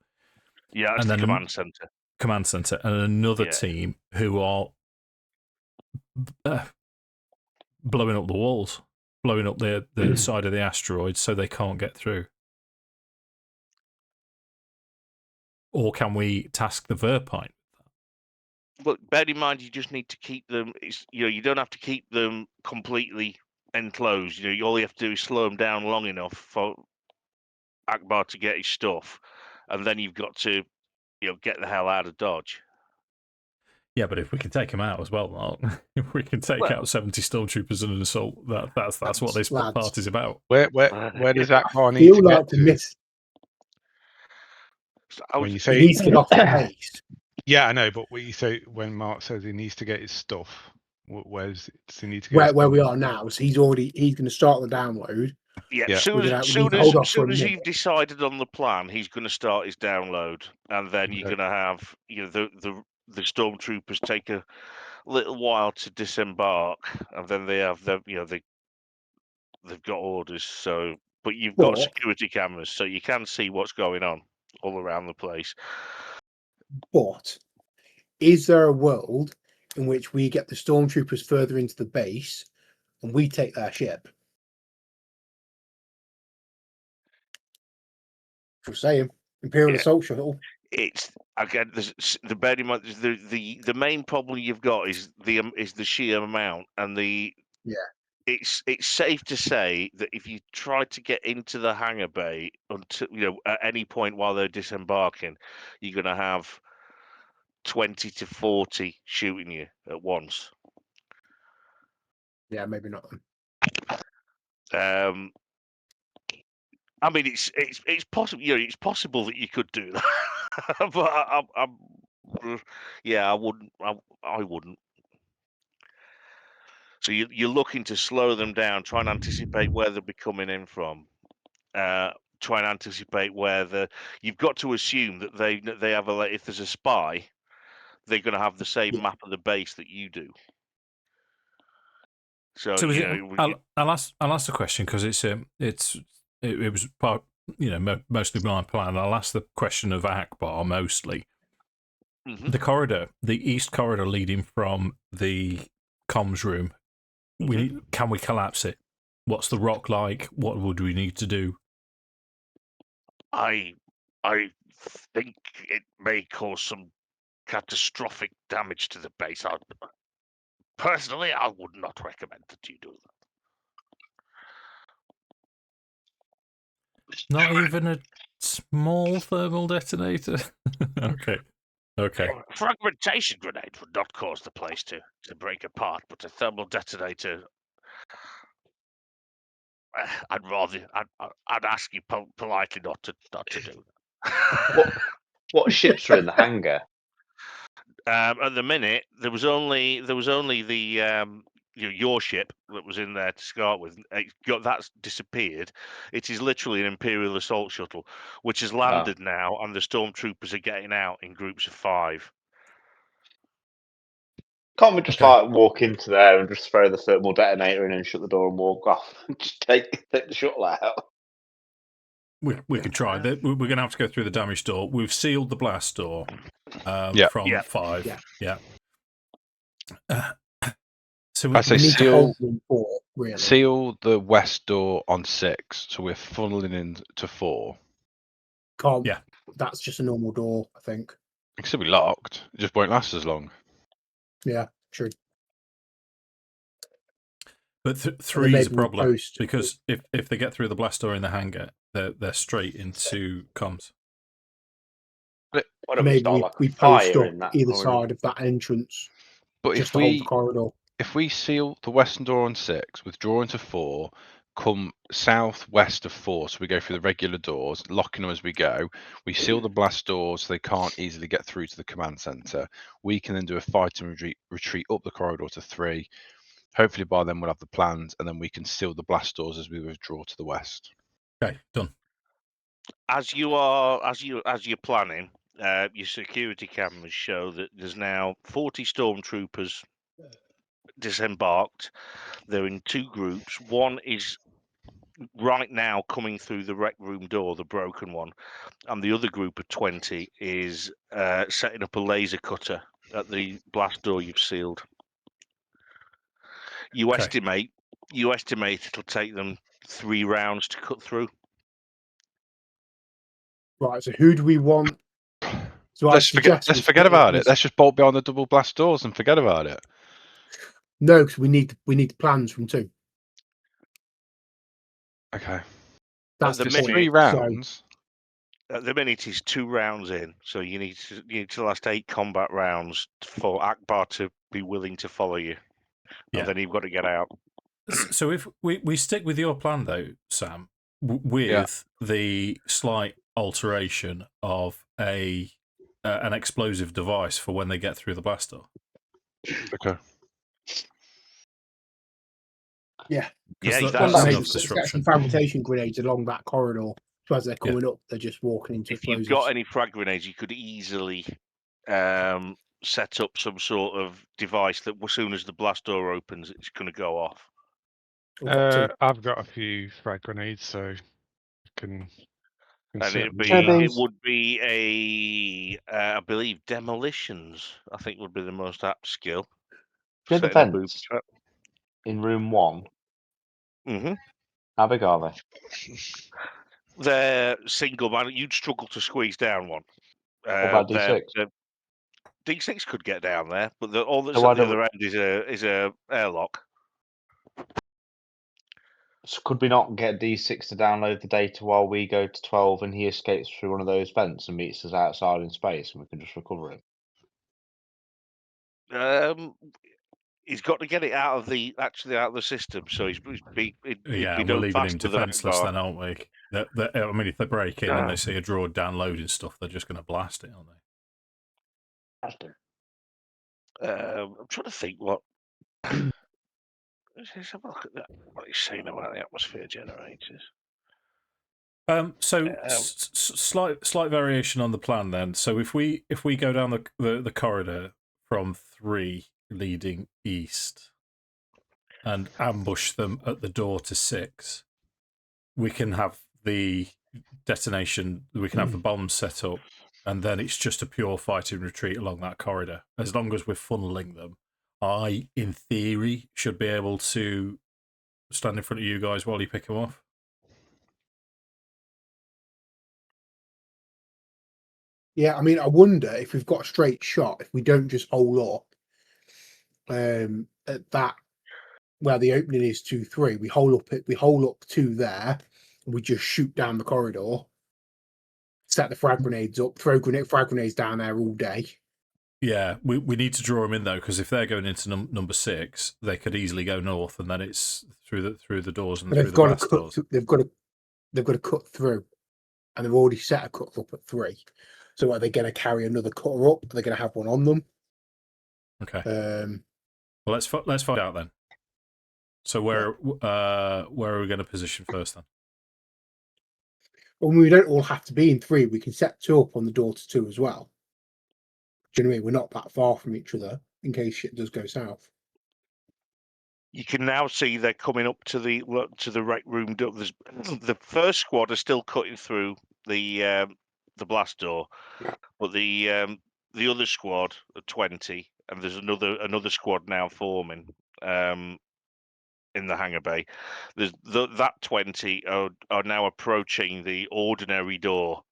Yeah, it's the command center. Command center, and another team who are blowing up the walls, blowing up the side of the asteroid so they can't get through. Or can we task the Verpine? But bear in mind, you just need to keep them. You don't have to keep them completely enclosed. All you have to do is slow them down long enough for Akbar to get his stuff, and then you've got to, get the hell out of Dodge. Yeah, but if we can take him out as well, Mark, if we can take out 70 stormtroopers in an assault, that's what this part is about. Where does Akbar need to get to? When you say he needs to get off the base. Yeah, I know, but what you say when Mark says he needs to get his stuff, where's does he need to get? Where we are now, so he's going to start the download. Yeah, as soon as you've decided on the plan, he's going to start his download, and then you're going to have the stormtroopers take a little while to disembark, and then they have they've got orders. So, but you've got security cameras, so you can see what's going on all around the place. But is there a world in which we get the stormtroopers further into the base and we take their ship? For saying Imperial Assault Shuttle. It's again the bear in mind the main problem you've got is the sheer amount and It's safe to say that if you try to get into the hangar bay until at any point while they're disembarking, you're going to have 20 to 40 shooting you at once. Yeah, maybe not. I mean, it's possible. It's possible that you could do that, but I wouldn't. I wouldn't. So you're looking to slow them down, try and anticipate where they'll be coming in from. Try and anticipate where you've got to assume that they have if there's a spy, they're going to have the same map of the base that you do. So I'll ask the question because it was part, mostly my plan. I'll ask the question of Akbar mostly. Mm-hmm. The corridor, the east corridor leading from the comms room. Can we collapse it? What's the rock like? What would we need to do? I think it may cause some catastrophic damage to the base. Personally, I would not recommend that you do that. Not even a small thermal detonator? Okay. A fragmentation grenade would not cause the place to break apart, but a thermal detonator, I'd ask you politely not to do that. What ships are in the hangar? At the minute, there was only the your ship that was in there to start with. That's disappeared. It is literally an Imperial assault shuttle, which has landed now, and the stormtroopers are getting out in groups of 5. Can't we just like walk into there and just throw the thermal detonator in and shut the door and walk off? Just take the shuttle out. We could try. We're going to have to go through the damage door. We've sealed the blast door from 5. Yeah. So I say need to hold room 4, really. Seal the west door on 6, so we're funneling into 4. Yeah. That's just a normal door, I think. It can still be locked. It just won't last as long. Yeah, true. But 3 is a problem because if they get through the blast door in the hangar, they're straight into comms. Maybe we post up either side of that entrance. But just to hold the corridor. If we seal the western door on 6, withdraw into 4, come southwest of 4, so we go through the regular doors, locking them as we go. We seal the blast doors so they can't easily get through to the command center. We can then do a fight and retreat up the corridor to 3. Hopefully by then we'll have the plans, and then we can seal the blast doors as we withdraw to the west. Okay, done. As you're planning, your security cameras show that there's now 40 stormtroopers disembarked. They're in 2 groups. One is right now coming through the rec room door, the broken one, and the other group of 20 is setting up a laser cutter at the blast door you've sealed. You estimate it'll take them 3 rounds to cut through. Right, so who do we want? So let's forget about it. Let's just bolt behind the double blast doors and forget about it. No, because we need plans from 2. Okay. That's the 3 rounds. At the minute is 2 rounds in, so you need to last 8 combat rounds for Akbar to be willing to follow you. Yeah. And then you've got to get out. So if we stick with your plan though, Sam, with the slight alteration of an explosive device for when they get through the blast door. Okay. Yeah. That's some fabrication grenades along that corridor. So as they're coming up, they're just walking into explosives. If you've got any frag grenades, you could easily set up some sort of device that as soon as the blast door opens, it's going to go off. I've got a few frag grenades, so I can and it would be I believe demolitions. I think would be the most apt skill. Do you have the vents in room 1? Mm-hmm. How big are they? They're single man. You'd struggle to squeeze down one. What about D6? D6 could get down there, but all that's at the other end is a airlock. So could we not get D6 to download the data while we go to 12 and he escapes through one of those vents and meets us outside in space and we can just recover him? He's got to get it out of the system, so he'd be Yeah, and we're done leaving him faster than defenseless Akbar. then, aren't we? I mean, if they break in and they see a drawer downloading stuff, they're just going to blast it, aren't they? I'm trying to think what. Let's have a look at that. What he's saying about the atmosphere generators. So slight variation on the plan then. So if we go down the corridor from 3 leading east and ambush them at the door to 6, we can have the detonation. We can have the bombs set up, and then it's just a pure fighting retreat along that corridor. As long as we're funneling them, I, in theory, should be able to stand in front of you guys while you pick them off. Yeah, I mean, I wonder if we've got a straight shot, if we don't just hold up at that where the opening is 2-3, we hold up 2 there, and we just shoot down the corridor, set the frag grenades up, throw frag grenades down there all day. Yeah, we need to draw them in though, because if they're going into number 6, they could easily go north, and then it's through the doors and But through the blast doors. they've got to cut through, and they've already set a cut up at 3. So are they going to carry another cutter up? Are they going to have one on them? Okay. Well, let's find out then. So where are we going to position first then? Well, we don't all have to be in 3. We can set 2 up on the door to 2 as well. Do you know what I mean? We're not that far from each other in case shit does go south. You can now see they're coming up to the rec room door. The first squad are still cutting through the blast door, but the other squad of 20, and there's another squad now forming in the hangar bay. There's that 20 are now approaching the ordinary door.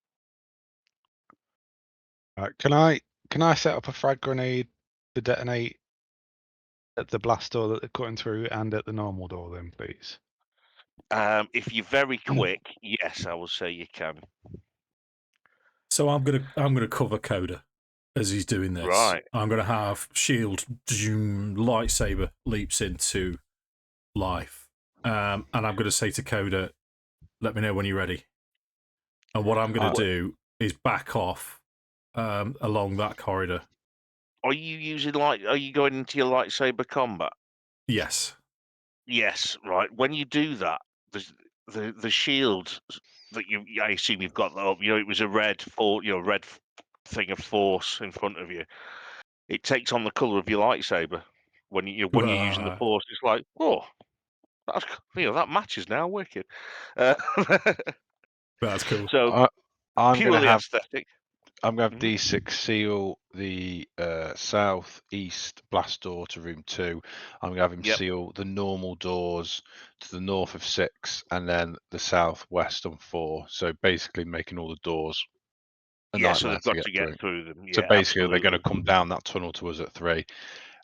Can I set up a frag grenade to detonate at the blast door that they're cutting through and at the normal door then, please? If you're very quick, yes, I will say you can. So I'm gonna cover Koda as he's doing this. Right. I'm gonna have shield lightsaber leaps into life, and I'm gonna say to Koda, "Let me know when you're ready." And what I'm gonna do is back off along that corridor. Are you using Are you going into your lightsaber combat? Yes. Yes. Right. When you do that, the shield that I assume you've got that up. It was a red thing of force in front of you. It takes on the color of your lightsaber when you're using the force. It's like, oh, that matches now. Wicked. That's cool. So I'm purely aesthetic. I'm going to have D6 seal the south-east blast door to room 2. I'm going to have him seal the normal doors to the north of 6 and then the southwest on 4. So basically making all the doors a nightmare so they've got to get through them. So Yeah, basically absolutely. they're going to come down that tunnel to us at 3.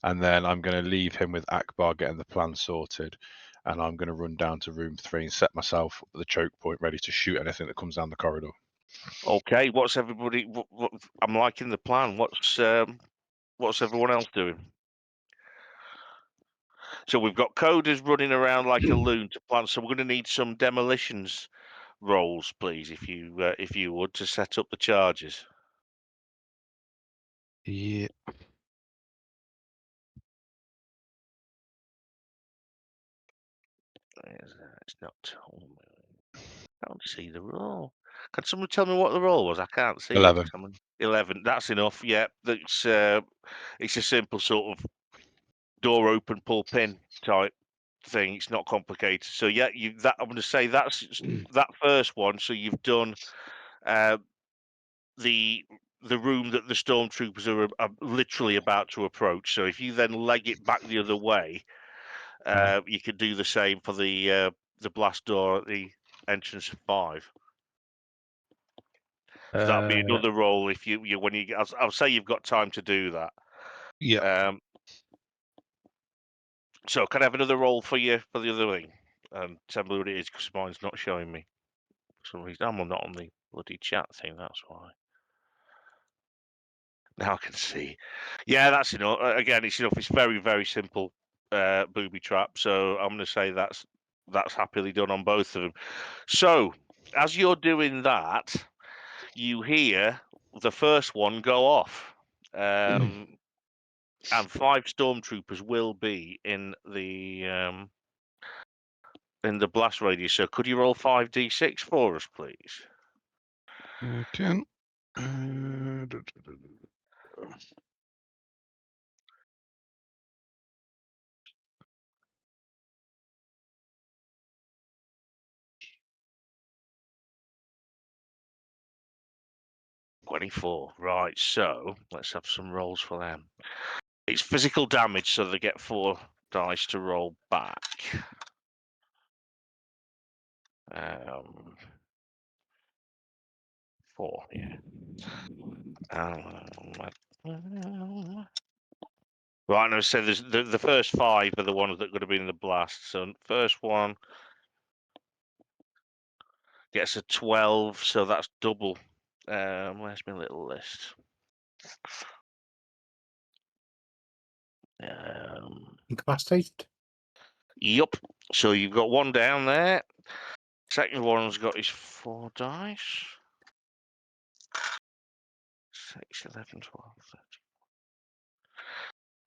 And then I'm going to leave him with Akbar getting the plan sorted. And I'm going to run down to room 3 and set myself at the choke point ready to shoot anything that comes down the corridor. Okay, what's everybody? What, I'm liking the plan. What's everyone else doing? So we've got coders running around like a loon to plan. So we're going to need some demolitions rolls, please, if you would, to set up the charges. Yeah. It's not told me. I can't see the roll. Can someone tell me what the roll was? I can't see 11. it. 11. That's enough. Yeah, that's it's a simple sort of door open, pull pin type thing. It's not complicated. So yeah, I'm going to say that's that first one. So you've done the room that the stormtroopers are literally about to approach. So if you then leg it back the other way, you could do the same for the blast door at the entrance of 5. So that'd be another roll if you when you. I'll say you've got time to do that. Yeah. So can I have another roll for you for the other thing? And tell me what it is because mine's not showing me. For some reason I'm not on the bloody chat thing. That's why. Now I can see. Yeah, that's enough. Again, it's enough. It's very, very simple booby trap. So I'm going to say that's happily done on both of them. So as you're doing that, you hear the first one go off, and 5 stormtroopers will be in the blast radius. So could you roll 5d6 for us, please? I can. 24. Right, so let's have some rolls for them. It's physical damage, so they get 4 dice to roll back. 4, yeah. Right, now so there's the first 5 are the ones that are going to be in the blast. So first one gets a 12, so that's double. Where's my little list? Incapacitated. Yup. So you've got one down there. Second one's got his 4 dice. 6, 11, 12, 13.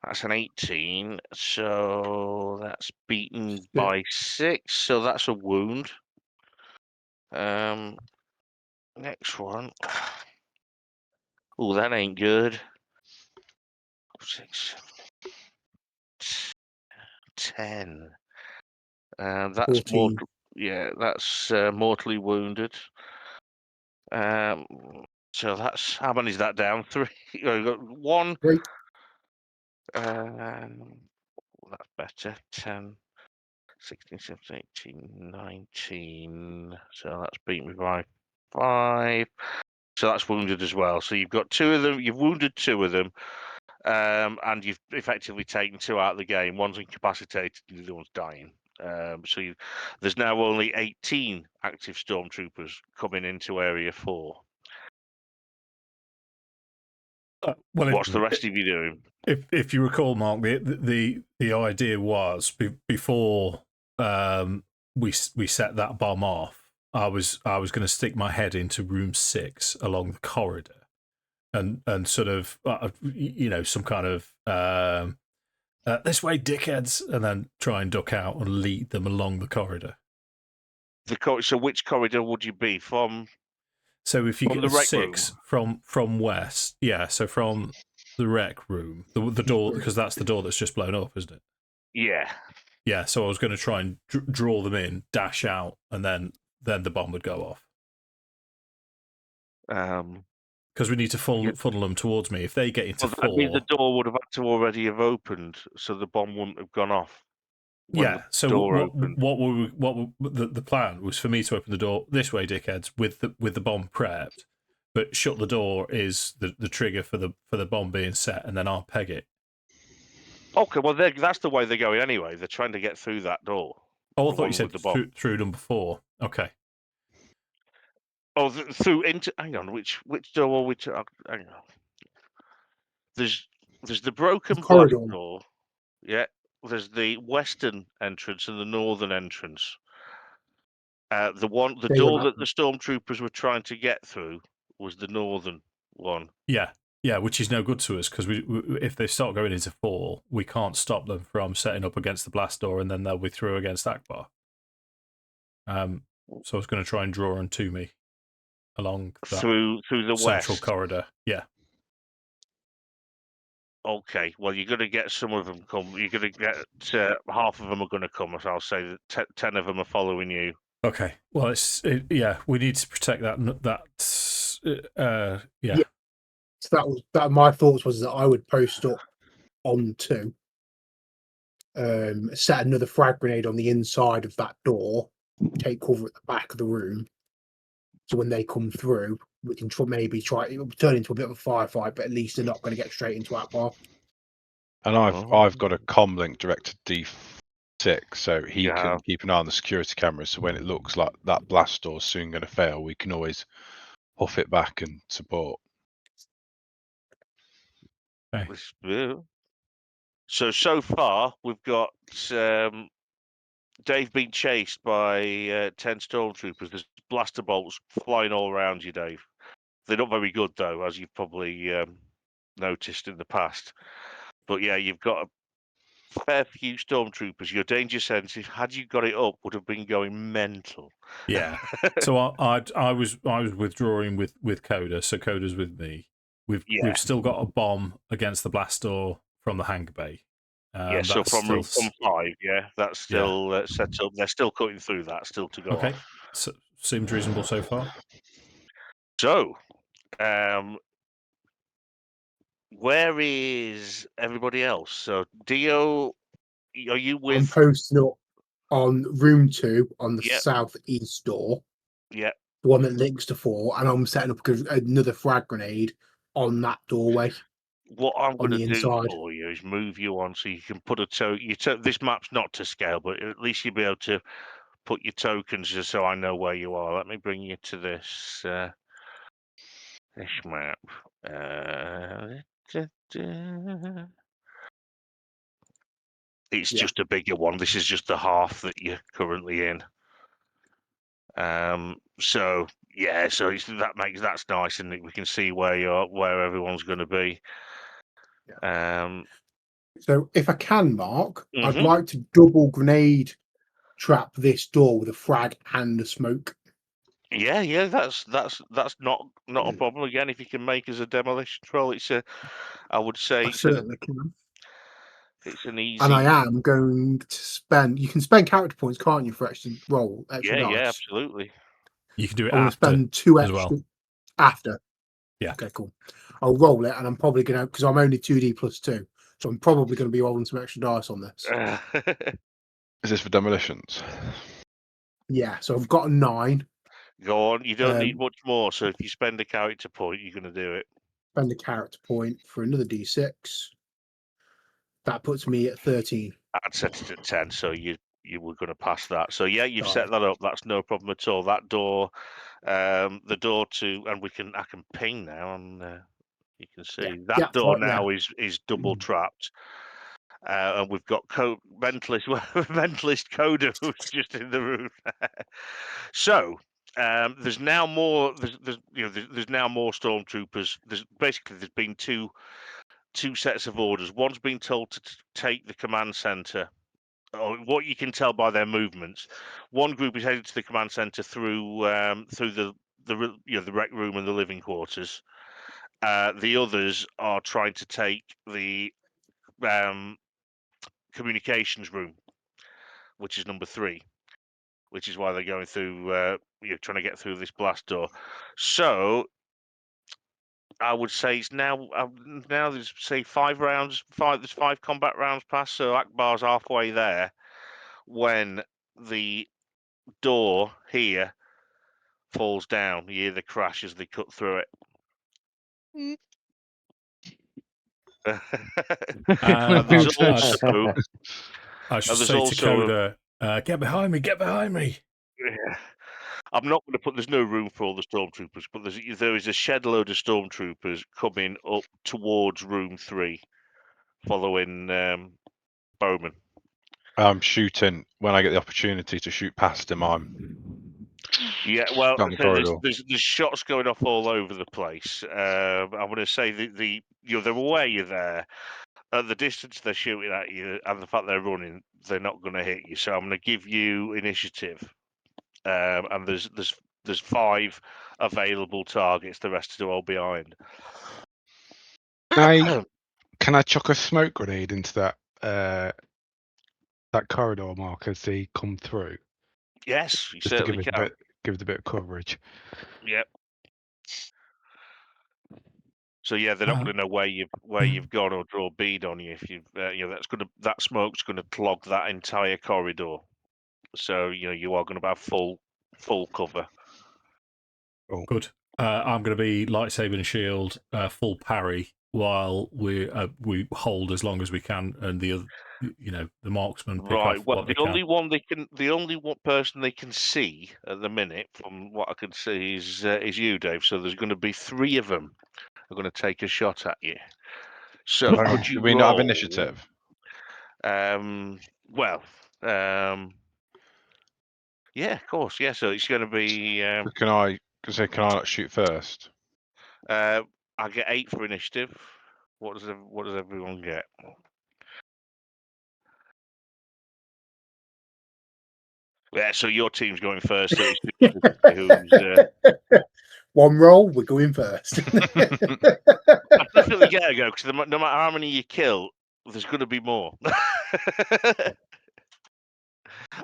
That's an 18. So that's beaten by 6. So that's a wound. Next one. Oh, that ain't good. 6, 10. That's 14. that's mortally wounded. So that's how many is that down? 3. You've got 1. 3. That's better. 10, 16, 17, 18, 19. So that's beaten me by 5. So that's wounded as well. So you've got 2 of them. You've wounded 2 of them. And you've effectively taken 2 out of the game. One's incapacitated, and the other one's dying. So there's now only 18 active stormtroopers coming into Area 4. Well, What's the rest of you doing? if you recall, Mark, the idea was before we set that bomb off, I was going to stick my head into room 6 along the corridor, and sort of some kind of this way, dickheads, and then try and duck out and lead them along the corridor. So which corridor would you be from? So if you From get the rec 6 from west, yeah. So from the rec room, the door, because that's the door that's just blown up, isn't it? Yeah. Yeah. So I was going to try and draw them in, dash out, and then the bomb would go off. Because we need to funnel them towards me. If they get into 4, that means the door would have had to already have opened, so the bomb wouldn't have gone off. Yeah. So the plan was for me to open the door this way, dickheads, with the bomb prepped, but shut the door is the trigger for the bomb being set, and then I'll peg it. Okay, well that's the way they're going anyway. They're trying to get through that door. Oh, I thought you said through number 4. Okay. Oh, through into. Hang on, which door are we? Hang on. There's the broken blast door. Yeah. There's the western entrance and the northern entrance. The door that the stormtroopers were trying to get through was the northern one. Yeah, which is no good to us because we if they start going into 4, we can't stop them from setting up against the blast door, and then they'll be through against Akbar. So I was going to try and draw them to me along that through the central west corridor. Yeah. Okay, well, you're going to get some of them come. You're going to get half of them are going to come. So I'll say that 10 of them are following you. Okay. Well, we need to protect that. Yeah. So that my thoughts was that I would post up on 2, set another frag grenade on the inside of that door, take cover at the back of the room. So when they come through, we can maybe try. It will turn into a bit of a firefight, but at least they're not going to get straight into Akbar. And I've got a comm link direct to D6, so he can keep an eye on the security cameras. So when it looks like that blast door's soon going to fail, we can always huff it back and support. Okay. So far, we've got Dave being chased by 10 stormtroopers. There's blaster bolts flying all around you, Dave. They're not very good, though, as you've probably noticed in the past. But yeah, you've got a fair few stormtroopers. Your danger sense, had you got it up, would have been going mental. Yeah. So I was withdrawing with Koda, so Koda's with me. We've still got a bomb against the blast door from the hangar bay. Yeah, so That's from still room 5, yeah, that's still set up. They're still cutting through that, still to go okay. off. So, seems reasonable so far. So, where is everybody else? So, Dio, are you I'm with? posting up on room 2 on the Yep. southeast door, Yeah. the one that links to 4, and I'm setting up another frag grenade on that doorway. What I'm On going to the do inside. for you is move you on so you can put a this map's not to scale, but at least you'll be able to put your tokens just so I know where you are. Let me bring you to this this map. It's Yeah. just a bigger one. This is just the half that you're currently in. So yeah, so that's nice, and we can see where everyone's going to be. So if I can, Mark, I'd Mhm. like to double grenade trap this door with a frag and a smoke. Yeah, that's not a problem. Again, if you can make us a demolition roll, I would say I certainly can. it's an easy. And I am going to spend. You can spend character points, can't you, for extra roll extra dice? Yeah, absolutely. You can do it I'm going to after spend 2 as extra well. after. Yeah. Okay, cool. I'll roll it, and I'm probably going to, because I'm only 2D plus 2, so I'm probably going to be rolling some extra dice on this. Is this for demolitions? Yeah, so I've got a 9. Go on. You don't need much more. So if you spend a character point, you're going to do it. Spend a character point for another D6. That puts me at 13. I'd set it at 10, so you were going to pass that. So yeah, you've Right. set that up. That's no problem at all. That door, the door to, and I can ping now, and you can see that door now is double trapped. And we've got mentalist Koda who's just in the room. So there's now more. There's now more stormtroopers. There's been two sets of orders. One's been told to take the command center. Or what you can tell by their movements. One group is headed to the command center through the rec room and the living quarters. The others are trying to take the communications room, which is number 3, which is why they're going through, trying to get through this blast door. So I would say it's now there's say 5 rounds, there's 5 combat rounds passed, so Akbar's halfway there when the door here falls down. You hear the crash as they cut through it. And there's also I should there's say to also Koda, get behind me, get behind me. I'm not going to put. There's no room for all the stormtroopers, but there is a shed load of stormtroopers coming up towards room 3, following Boman. I'm shooting when I get the opportunity to shoot past him. I'm Well, down the so corridor. there's shots going off all over the place. I want to say the way you're there, at the distance they're shooting at you, and the fact they're running, they're not going to hit you. So I'm going to give you initiative, and there's 5 available targets. The rest are all behind. Can I chuck a smoke grenade into that corridor, Mark, as they come through? Yes, you Just to certainly can. give it a bit of coverage. Yep. So yeah, they're not going to know where you've gone or draw a bead on you if you've that smoke's going to clog that entire corridor. So you are going to have full cover. Oh. Good. I'm going to be lightsaber and shield, full parry while we hold as long as we can, and the other, the marksman pick off Well, what they the only can. one person they can see at the minute, from what I can see, is you, Dave. So there's going to be 3 of them are going to take a shot at you. So could you Do we not have roll, initiative? Well, yeah, of course, yeah. So it's going to be. Can I not shoot first? I get 8 for initiative. What does everyone get? Yeah, so your team's going first. So it's who's. One roll, we're going first. I definitely get to go because no matter how many you kill, there's going to be more.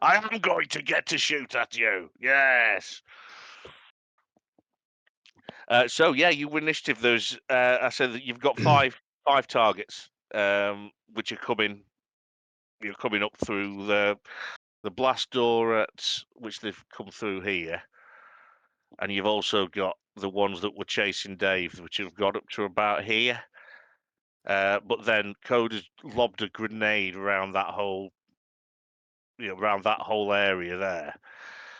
I am going to get to shoot at you. Yes. So yeah, you win initiative. There's I said that you've got five targets, which are coming. You're coming up through the blast door at which they've come through here, and you've also got the ones that were chasing Dave, which have got up to about here. But then Koda's lobbed a grenade around that whole, around that whole area there.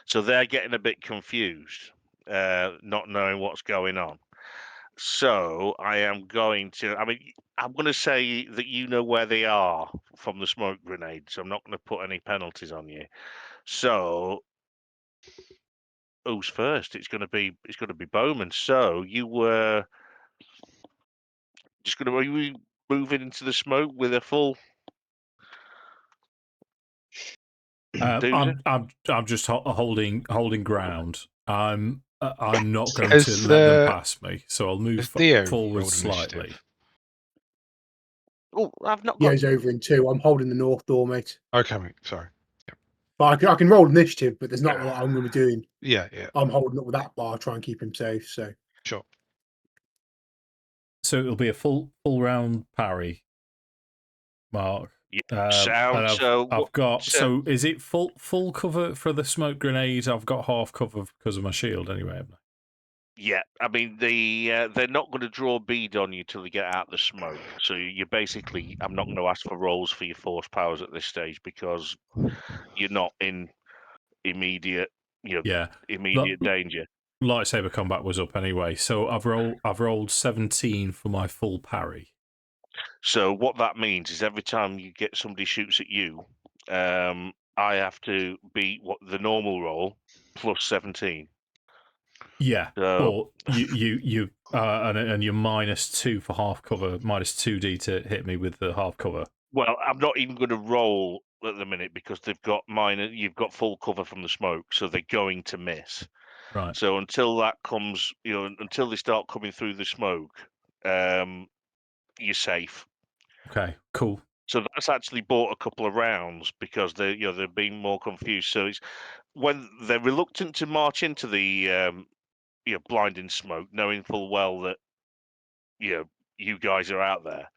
So they're getting a bit confused, not knowing what's going on. So I am going to. I mean, I'm going to say that you know where they are from the smoke grenade. So I'm not going to put any penalties on you. So who's first? It's going to be Boman. So you were just going to. Are you moving into the smoke with a full? I'm just holding ground. I'm not going Has, to let them pass me, so I'll move Has Theo forward rolled slightly. initiative? Oh, I've not Yeah, got. he's over in 2. I'm holding the north door, mate. Okay, mate. Sorry. But I can roll initiative, but there's not a lot I'm going to be doing. Yeah. I'm holding up with that bar, try and keep him safe. So Sure. So it'll be a full round parry, Mark. Sound. And So I've got. so- So is it full cover for the smoke grenade? I've got half cover because of my shield anyway, haven't I? Yeah, I mean they're not going to draw a bead on you till they get out the smoke. So you basically, I'm not going to ask for rolls for your force powers at this stage because you're not in immediate, Yeah. immediate danger. Lightsaber combat was up anyway, so I've rolled 17 for my full parry. So what that means is every time you get somebody shoots at you, I have to beat what the normal roll plus 17. Yeah, So, but you and you're -2 for half cover, -2d to hit me with the half cover. well, I'm not even going to roll at the minute because they've got you've got full cover from the smoke, so they're going to miss. Right. So until that comes, until they start coming through the smoke, you're safe. Okay. Cool. So that's actually bought a couple of rounds because they're being more confused. So it's when they're reluctant to march into the blinding smoke, knowing full well that you guys are out there.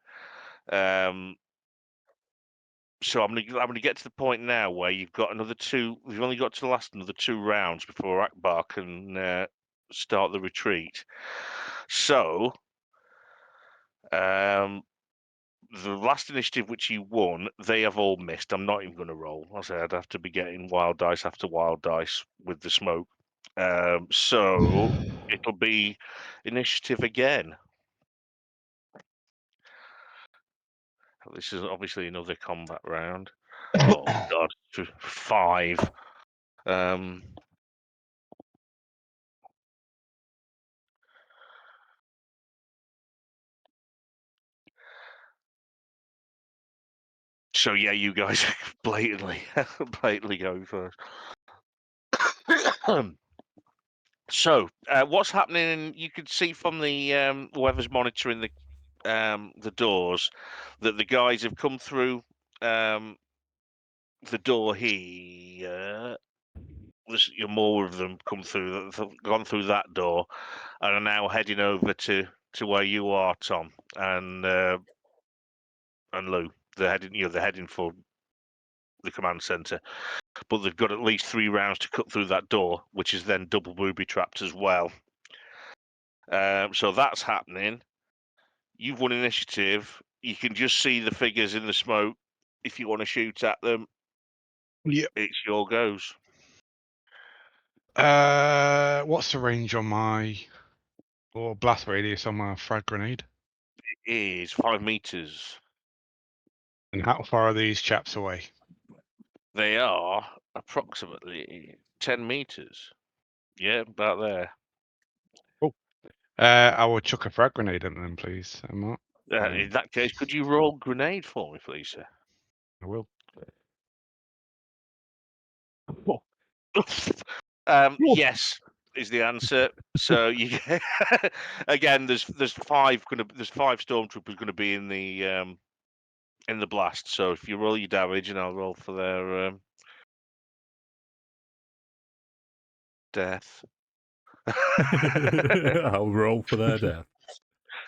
So I'm gonna get to the point now where you've got another 2. We've only got to last another 2 rounds before Akbar can start the retreat. So the last initiative which you won, they have all missed. I'm not even going to roll. I said I'd have to be getting wild dice after wild dice with the smoke. So it'll be initiative again. This is obviously another combat round. Oh God, 5. So yeah, you guys blatantly going first. So what's happening? You can see from the whoever's monitoring the doors that the guys have come through the door here. There's more of them come through. They've gone through that door and are now heading over to where you are, Tom and Lou. They're heading for the command center, but they've got at least 3 rounds to cut through that door, which is then double booby trapped as well. So that's happening. You've won initiative. You can just see the figures in the smoke. If you want to shoot at them, Yep. it's your goes. What's the range on my blast radius on my frag grenade? is 5 meters. And how far are these chaps away? They are approximately 10 meters. Yeah, about there. I will chuck a frag grenade at them, please, Mark. In that case, could you roll grenade for me, please, sir? I will. Yes, is the answer. So you again, there's 5 stormtroopers going to be in the blast. So if you roll your damage, and I'll roll for their death. I'll roll for their death.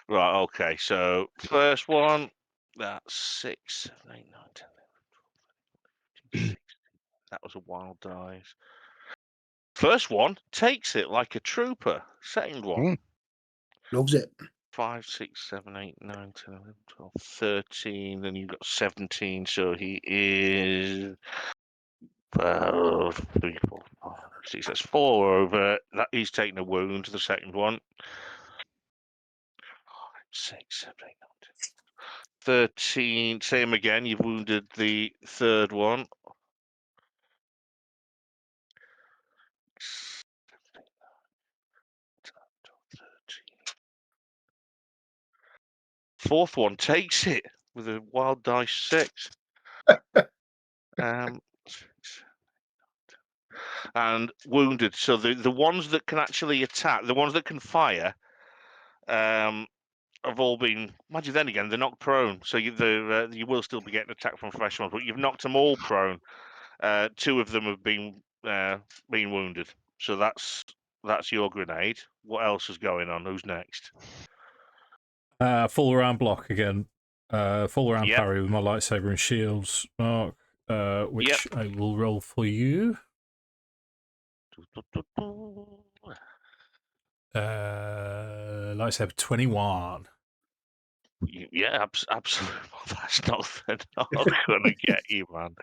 Right. Okay. So first one, that's 6, 7, 8, 9, 10, 11, 12, 13, 14, 15, 16. That was a wild dice. First one takes it like a trooper. Second one. Loves it. 5, 6, 7, 8, 9, 10, 11, 12, 13. Then you've got 17. So he is 12, 3, 4, 5, 6. That's 4 over. That he's taking a wound. The second one. 6, 7, 8, 9, 10. 13. Same again. You've wounded the third one. 4th one takes it with a wild dice 6. And wounded. So the ones that can actually attack, the ones that can fire, have all been. Mind you, then again, they're knocked prone, so you will still be getting attacked from fresh ones. But you've knocked them all prone. 2 of them have been wounded. So that's your grenade. What else is going on? Who's next? Full round block again. Full round Yep. parry with my lightsaber and shields, Mark. Which I will roll for you. Lightsaber 21. Yeah, absolutely. Well, that's not going to get you, man.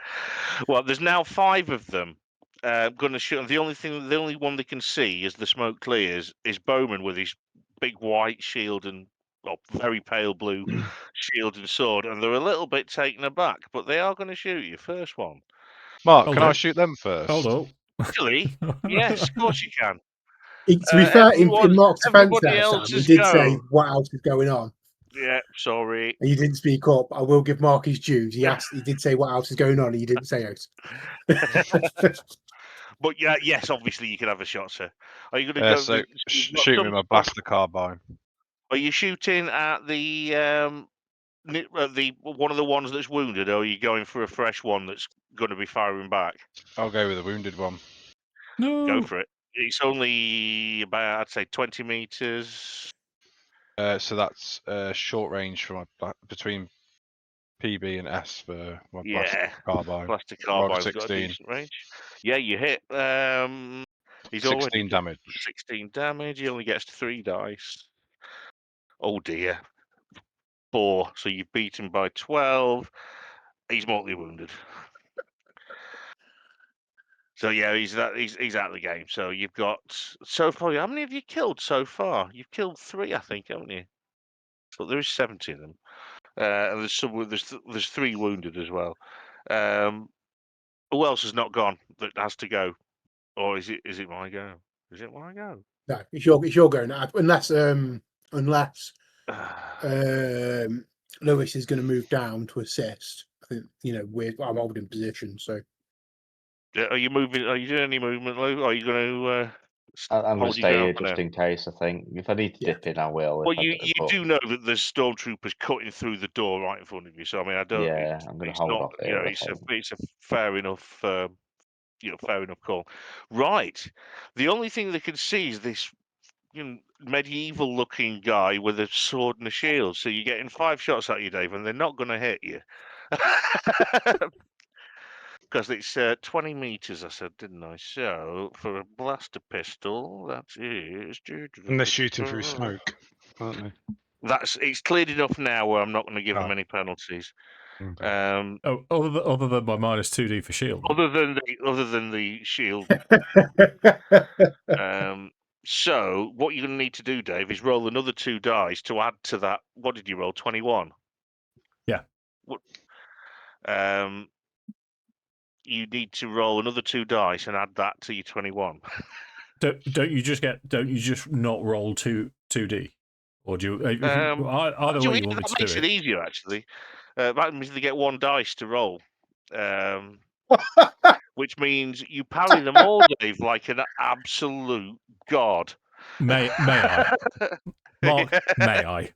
Well, there's now 5 of them. Going to shoot. The only one they can see as the smoke clears is Boman with his big white shield and very pale blue shield and sword, and they're a little bit taken aback, but they are going to shoot you. First one. Mark, Hold can I on. shoot them first? Hold on. Actually, yes, of course you can. To be fair, in Mark's defence everybody there, Sam, else he is did go. say what else is going on. Yeah, sorry. And you didn't speak up. I will give Mark his dues. He did say what else is going on, and you didn't say it. But yeah, yes, obviously you can have a shot, sir. Are you going to go? So shoot me with my blaster carbine. Are you shooting at the one of the ones that's wounded, or are you going for a fresh one that's going to be firing back? I'll go with the wounded one. No. Go for it. It's only about, I'd say, 20 meters. So that's short range for my between PB and S for my blaster carbine. Blaster carbine's got a 16. decent range. Yeah, you hit. He's 16 already damage. 16 damage. He only gets 3 dice. Oh dear. 4. So you beat him by 12. He's mortally wounded. So yeah, he's out of the game. So you've got so far. How many have you killed so far? You've killed 3, I think, haven't you? But there is 70 of them. And there's 3 wounded as well. Who else has not gone that has to go, or is it my go? Is it my go? No, it's your go now. Unless Lewis is going to move down to assist. I think I'm holding position. So Are you moving? Are you doing any movement, Lou? Are you going to? I'm going to stay here just now? in case. I think if I need to dip in, I will. Well, you do know that there's stormtroopers cutting through the door right in front of you. So I mean, I don't. Yeah, I'm going to hold off here. It's a fair enough. Fair enough call. Right. The only thing they can see is this medieval-looking guy with a sword and a shield. So you're getting 5 shots at you, Dave, and they're not going to hit you. Because it's 20 meters, I said, didn't I? So for a blaster pistol, that is. And they're shooting through smoke, aren't they? It's cleared enough now where I'm not going to give them Oh. any penalties. Okay. Other than my minus 2D for shield. Other than the shield. So what you're going to need to do, Dave, is roll another 2 dice to add to that. What did you roll? 21. Yeah. What? You need to roll another 2 dice and add that to your 21. Don't you just not roll 2d, or do you? Either Actually, way you want me that to makes do it it. easier. Actually, that means they get 1 dice to roll, which means you parry them all, Dave, like an absolute god. May I, Mark? May I?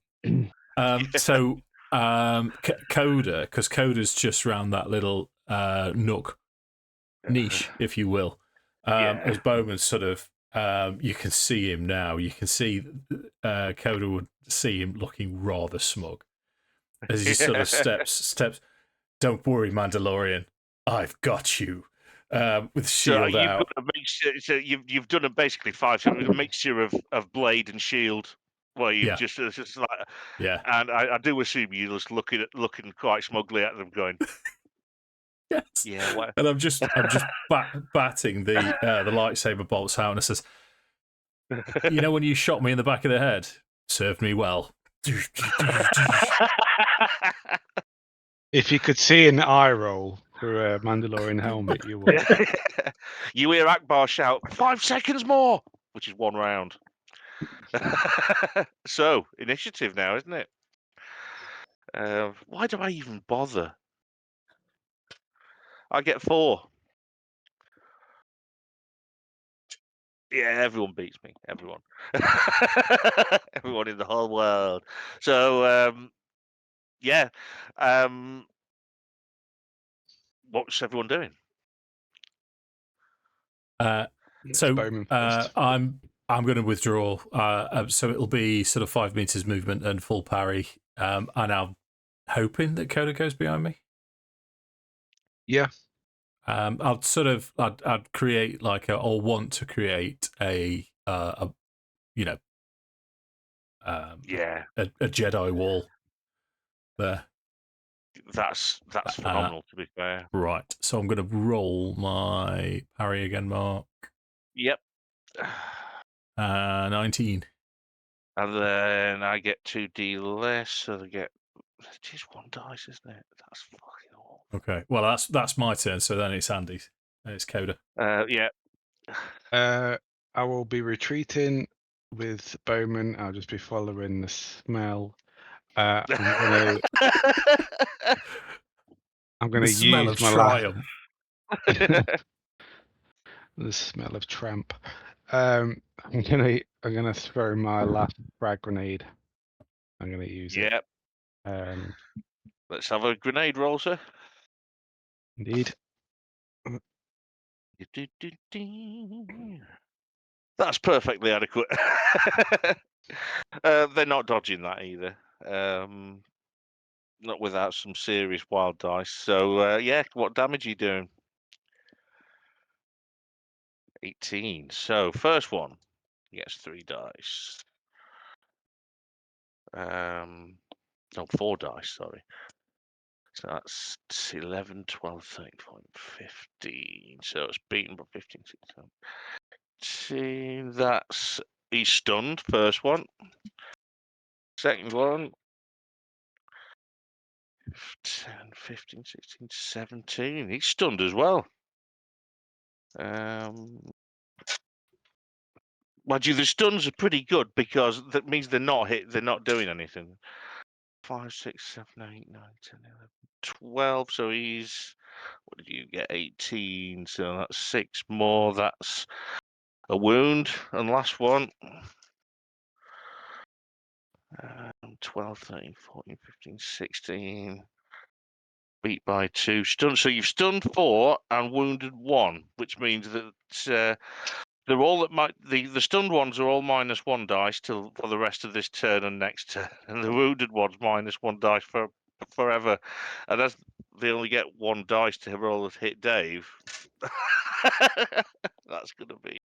So Koda, because Koda's just round that little nook niche, if you will. As Boman sort of, you can see him now. You can see Koda would see him looking rather smug as he sort of steps. Don't worry, Mandalorian, I've got you. With shield you've out. got a mixture, so you've done a basically 5 a mixture of blade and shield. Where you've just it's just like, yeah, and I do assume you're just looking quite smugly at them, going, yes, yeah, what? And I'm just batting the lightsaber bolts out, and it says, "You know when you shot me in the back of the head, served me well." If you could see an eye roll through a Mandalorian helmet, you would. You hear Akbar shout, 5 seconds more, which is 1 round. So, initiative now, isn't it? Why do I even bother? I get 4. Yeah, everyone beats me. Everyone. Everyone in the whole world. So, yeah. What's everyone doing? So Bowman first. I'm going to withdraw. So it'll be sort of 5 meters movement and full parry. And I'm hoping that Koda goes behind me. Yeah. I'd create or want to create a Yeah. a Jedi wall there. That's phenomenal, to be fair. Right. So I'm going to roll my parry again, Mark. Yep. 19. And then I get 2d less, so they get just 1 dice, isn't it? That's fucking awful. Okay. Well, that's my turn. So then it's Andy's. And it's Koda. Yeah. I will be retreating with Bowman. I'll just be following the smell. I'm gonna The smell use of my triumph. the smell of tramp. I'm gonna throw my last frag grenade. I'm gonna use it. Yep. Let's have a grenade roll, sir. Indeed. That's perfectly adequate. They're not dodging that either. Not without some serious wild dice. So, yeah, what damage are you doing? 18. So, first one gets 3 dice. No, 4 dice, sorry. So that's 11, 12, 13, 14, 15. So it's beaten by 15, 16. That's, he's stunned, first one. Second one. 10, 15, 16, 17. He's stunned as well. Mind you, the stuns are pretty good because that means they're not hit, they're not doing anything. 5, 6, 7, 8, 9, 10, 11, 12. So he's, what did you get? 18. So that's 6 more. That's a wound. And last one. 12, 13, 14, 15, 16. Beat by 2. Stunned. So you've stunned 4 and wounded 1, which means that they're all the stunned ones are all -1 dice for the rest of this turn and next turn, and the wounded ones -1 dice for forever. And as they only get 1 dice to roll to hit Dave, that's gonna be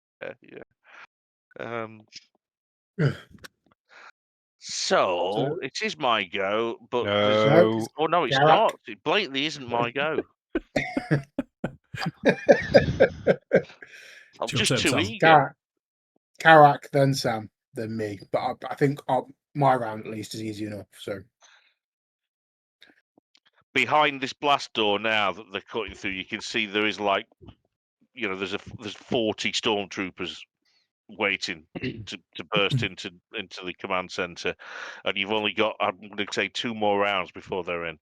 So it is my go, but No. oh no, it's Karrakk. not. It blatantly isn't my go. I'm just too eager. Karrakk, then Sam, then me. But I think my round at least is easy enough. So Behind this blast door now that they're cutting through, you can see there is like, there's 40 stormtroopers waiting to burst into the command center, and you've only got, I'm going to say, 2 more rounds before they're in.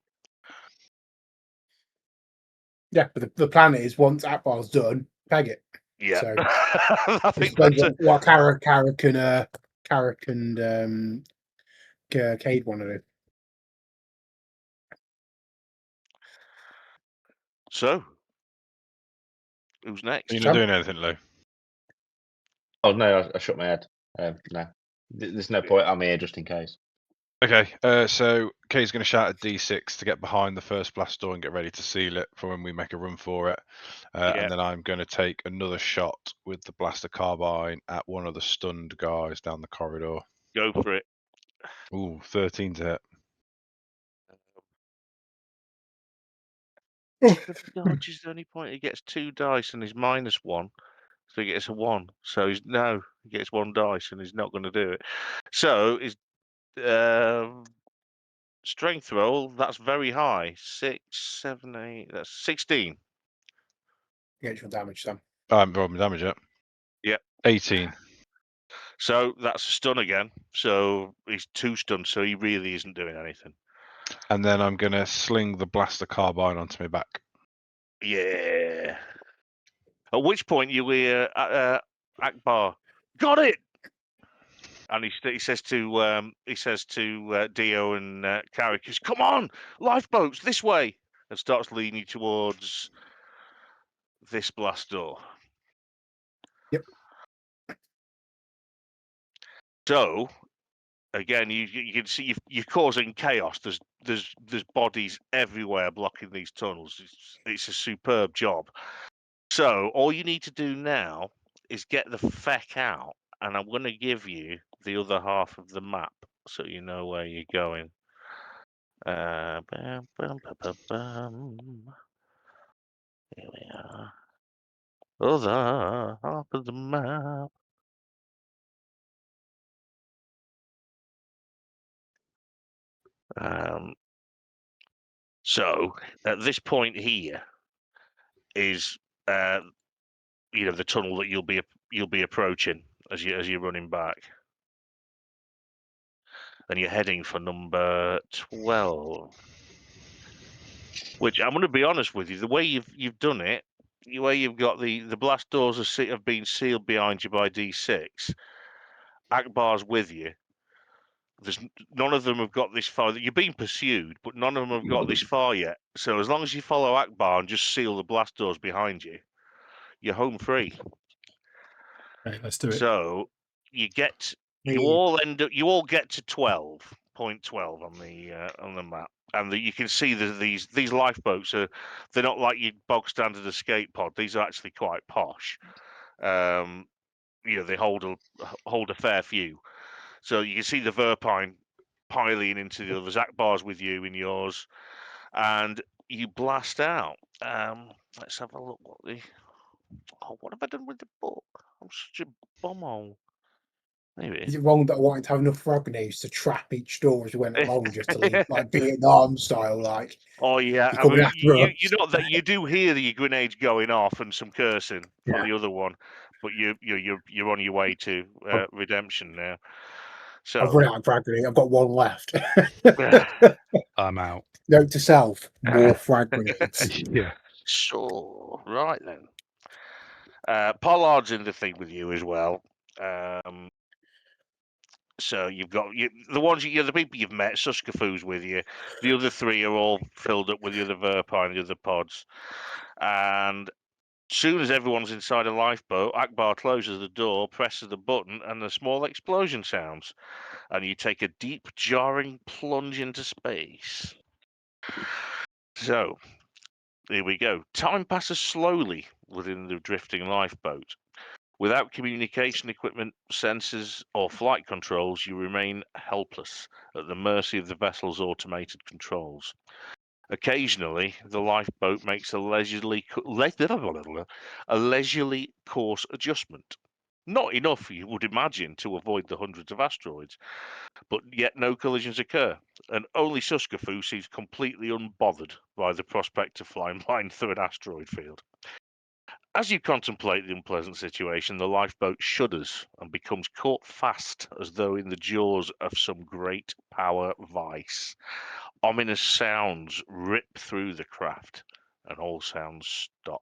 yeah, but the plan is once Akbar's done, peg it. Yeah, So I it think depends that's what Karrakk and Cade want to do. so. Who's next? You're Sam? not doing anything, Lou. Oh no, I shook my head. No, there's no point. I'm here just in case. Okay, so Kay's going to shout at D6 to get behind the first blast door and get ready to seal it for when we make a run for it. Yeah. And then I'm going to take another shot with the blaster carbine at one of the stunned guys down the corridor. Go for it. Ooh, 13 to hit. Dodge is the only point. He gets 2 dice and he's -1, so he gets a 1. So he gets 1 dice and he's not going to do it. So his strength roll, that's very high. 6, 7, 8. That's 16. Get your damage, Sam. I haven't rolled my damage yet. Yeah. 18. So that's a stun again. So he's 2 stunned. So he really isn't doing anything. And then I'm going to sling the blaster carbine onto my back. Yeah. At which point you hear Akbar, got it. And he says to Dio and Karrakk, "Come on, lifeboats this way," and starts leading you towards this blast door. Yep. So again, you can see you're causing chaos. There's bodies everywhere blocking these tunnels. It's a superb job. So all you need to do now is get the feck out, and I'm going to give you the other half of the map so you know where you're going. Bum, bum, bum, bum. Here we are. Other half of the map. So at this point here is the tunnel that you'll be approaching as you're running back, and you're heading for number 12. Which I'm going to be honest with you, the way you've done it, the way you've got the blast doors have been sealed behind you by D6. Akbar's with you. There's none of them have got this far. You're being pursued, but none of them have got this far yet. So as long as you follow Akbar and just seal the blast doors behind you, you're home free. Okay, let's do it. So you all get to 12.12 on the map, and you can see that these lifeboats they're not like your bog standard escape pod. These are actually quite posh. They hold a fair few. So you can see the Verpine piling into the others. Akbar's with you in yours, and you blast out. Let's have a look. What have I done with the book? I'm such a bumhole. Maybe. Is it wrong that I wanted to have enough frag grenades to trap each door as we went along, just to leave like Vietnam style, like? Oh yeah, You're coming after us. you know that you do hear the grenades going off and some cursing from the other one, but you're on your way to redemption now. So I've run out of frag grenades. I've got one left. I'm out. Note to self: more frag grenades. Yeah. sure, right then. Pollard's in the thing with you as well. So you've got the ones the people you've met. Suskafu's with you. The other 3 are all filled up with the other Verpine, the other pods. And soon as everyone's inside a lifeboat, Akbar closes the door, presses the button, and a small explosion sounds. And you take a deep, jarring plunge into space. So here we go. Time passes slowly within the drifting lifeboat. Without communication equipment, sensors, or flight controls, you remain helpless at the mercy of the vessel's automated controls. Occasionally, the lifeboat makes a leisurely course adjustment. Not enough, you would imagine, to avoid the hundreds of asteroids, but yet no collisions occur, and only Suskafu seems completely unbothered by the prospect of flying blind through an asteroid field. As you contemplate the unpleasant situation, the lifeboat shudders and becomes caught fast as though in the jaws of some great power vice. Ominous sounds rip through the craft, and all sounds stop.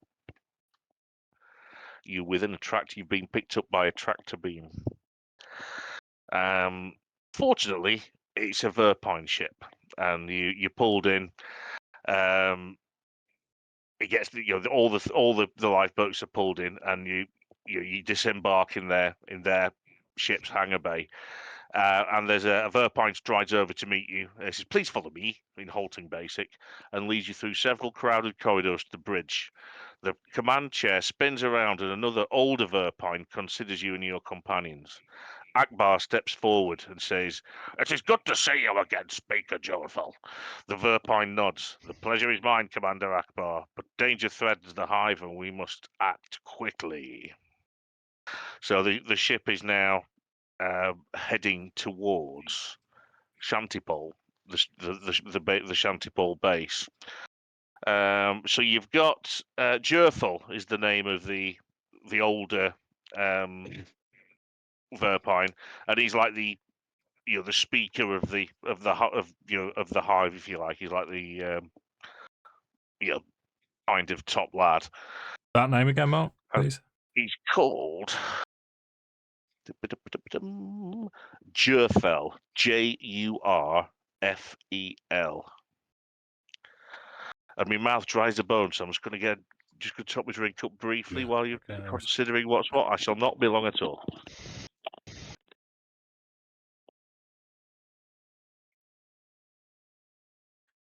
You're within a tract. You've been picked up by a tractor beam. Fortunately, it's a Verpine ship, and you pulled in. It gets all the lifeboats are pulled in, and you disembark in their ship's hangar bay. And there's a Verpine strides over to meet you. It says, "Please follow me," in halting basic, and leads you through several crowded corridors to the bridge. The command chair spins around, and another older Verpine considers you and your companions. Akbar steps forward and says, "It is good to see you again, Speaker Jothel." The Verpine nods. "The pleasure is mine, Commander Akbar, but danger threatens the hive and we must act quickly." So the ship is now heading towards Shantipole, the Shantipole base. So you've got Jothel is the name of the older Verpine, and he's like the speaker of the hive, if you like. He's like the kind of top lad. That name again, Mark, please. He's called Jurfel, Jurfel. And my mouth dries a bone, so I'm just going to top my drink up briefly while you're considering what's what. I shall not be long at all.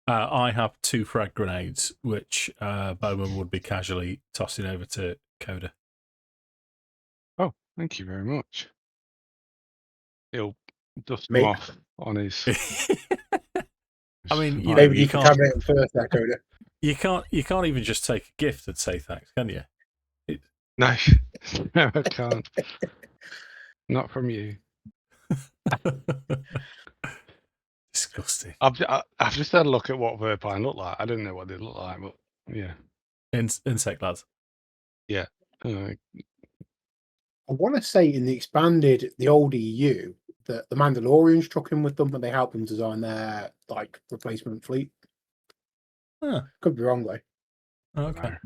I have 2 frag grenades, which Boman would be casually tossing over to Koda. Oh, thank you very much. He'll dust them off on his. I mean, maybe you can come in first, there, Koda. You can't even just take a gift and say thanks, can you? No, no, I can't. Not from you. Disgusting. I've just had a look at what Verpine looked like. I didn't know what they looked like, but yeah. Insect lads. Yeah. I want to say in the old EU, that the Mandalorians struck in with them, and they helped them design their replacement fleet. Huh. Could be wrong though. Okay. I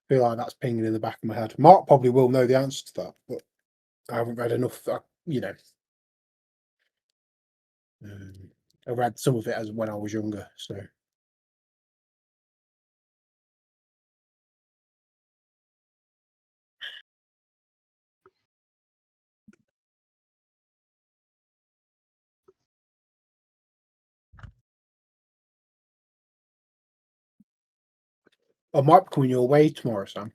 feel like that's pinging in the back of my head. Mark probably will know the answer to that, but I haven't read enough. I read some of it as when I was younger, so. I might be coming your way tomorrow, Sam.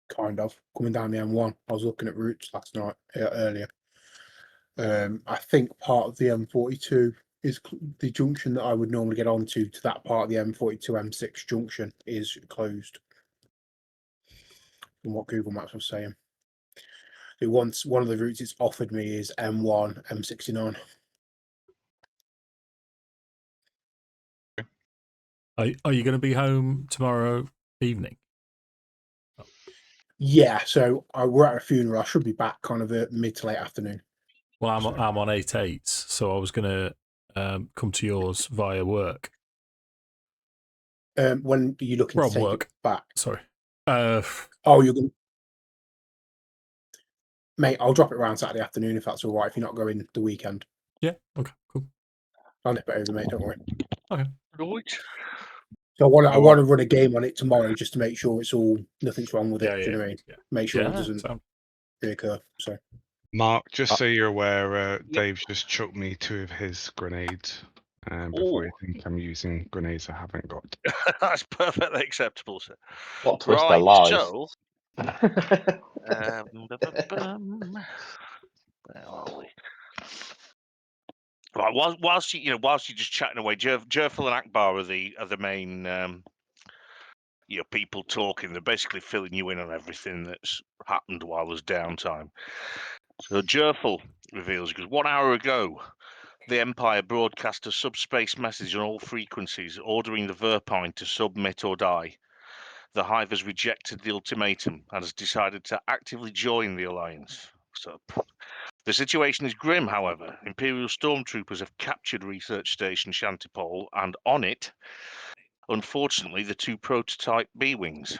Kind of coming down the M1. I was looking at routes last night earlier. I think part of the M42 is the junction that I would normally get onto to that part of the M42 M6 junction is closed. From what Google Maps was saying. One of the routes it's offered me is M1, M69. Are you going to be home tomorrow evening? Yeah, so we're at a funeral. I should be back kind of mid to late afternoon. Well, I'm on 8/8, so I was going to come to yours via work. When are you looking to take work. it back? Sorry. You're going, mate. I'll drop it around Saturday afternoon if that's all right. If you're not going the weekend. Yeah. Okay. Cool. I'll nip it over, mate. Don't worry. Okay. Right. So I want to run a game on it tomorrow just to make sure nothing's wrong with it. Do you know what I mean? Yeah. Make sure it doesn't reoccur. So, Mark, just so you're aware, Dave's just chucked me 2 of his grenades. Before you think I'm using grenades I haven't got. That's perfectly acceptable, sir. What twist their lies. So, where are we? Right, whilst you're just chatting away, Jurfel and Akbar are the main people talking. They're basically filling you in on everything that's happened while there's downtime. So Jerful reveals, because 1 hour ago, the Empire broadcast a subspace message on all frequencies ordering the Vorr'uun to submit or die. The Hive has rejected the ultimatum and has decided to actively join the Alliance. So the situation is grim, however. Imperial stormtroopers have captured research station Shantipole, and on it, unfortunately, the 2 prototype B-wings.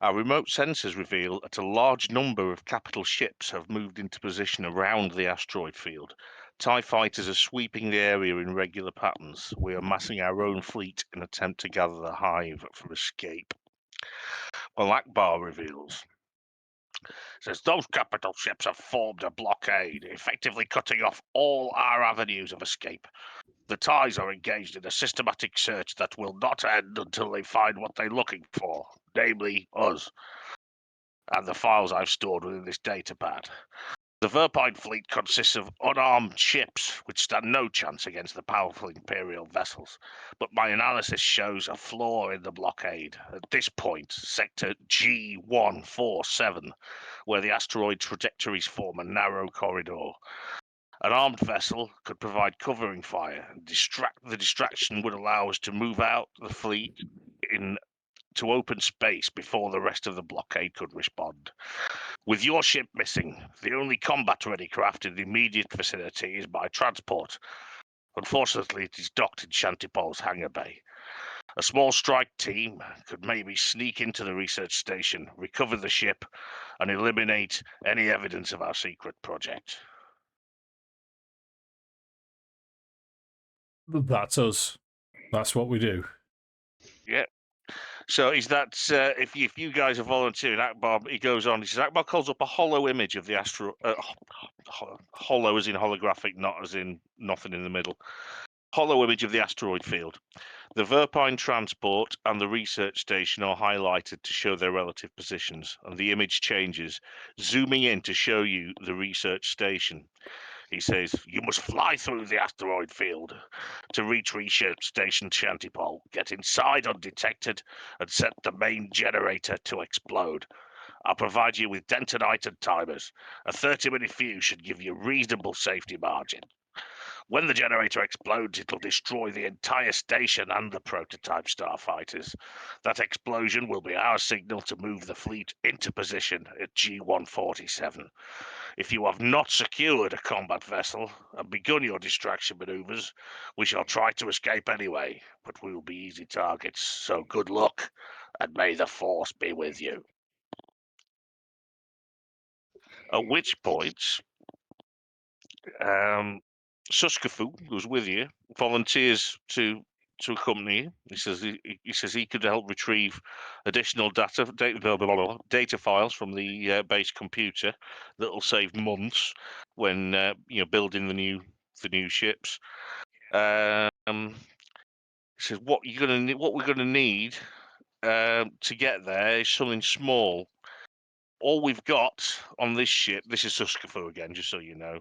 Our remote sensors reveal that a large number of capital ships have moved into position around the asteroid field. TIE fighters are sweeping the area in regular patterns. We are massing our own fleet in an attempt to gather the Hive for escape. Well, Akbar reveals, says those capital ships have formed a blockade, effectively cutting off all our avenues of escape. The TIEs are engaged in a systematic search that will not end until they find what they're looking for, namely us, and the files I've stored within this datapad. The Vorr'uun fleet consists of unarmed ships, which stand no chance against the powerful Imperial vessels. But my analysis shows a flaw in the blockade. At this point, sector G147, where the asteroid trajectories form a narrow corridor. An armed vessel could provide covering fire. The distraction would allow us to move out the fleet to open space before the rest of the blockade could respond. With your ship missing, the only combat-ready craft in the immediate vicinity is by transport. Unfortunately, it is docked in Shantipole's hangar bay. A small strike team could maybe sneak into the research station, recover the ship, and eliminate any evidence of our secret project. That's us. That's what we do. Yeah. So is that if you guys are volunteering, Akbar, he goes on. He says Akbar calls up a hollow image of the hollow as in holographic, not as in nothing in the middle. Hollow image of the asteroid field. The Vorr'uun transport and the research station are highlighted to show their relative positions, and the image changes, zooming in to show you the research station. He says, you must fly through the asteroid field to reach research station Shantipole. Get inside undetected and set the main generator to explode. I'll provide you with detonated timers. A 30-minute fuse should give you reasonable safety margin. When the generator explodes, it'll destroy the entire station and the prototype starfighters. That explosion will be our signal to move the fleet into position at G147. If you have not secured a combat vessel and begun your distraction maneuvers, we shall try to escape anyway, but we will be easy targets. So good luck, and may the Force be with you. At which point, Suskafu, who's with you, volunteers to accompany you. He says he could help retrieve additional data files from the base computer that'll save months when building the new ships. He says what we're gonna need to get there is something small. All we've got on this ship, this is Suskafu again, just so you know.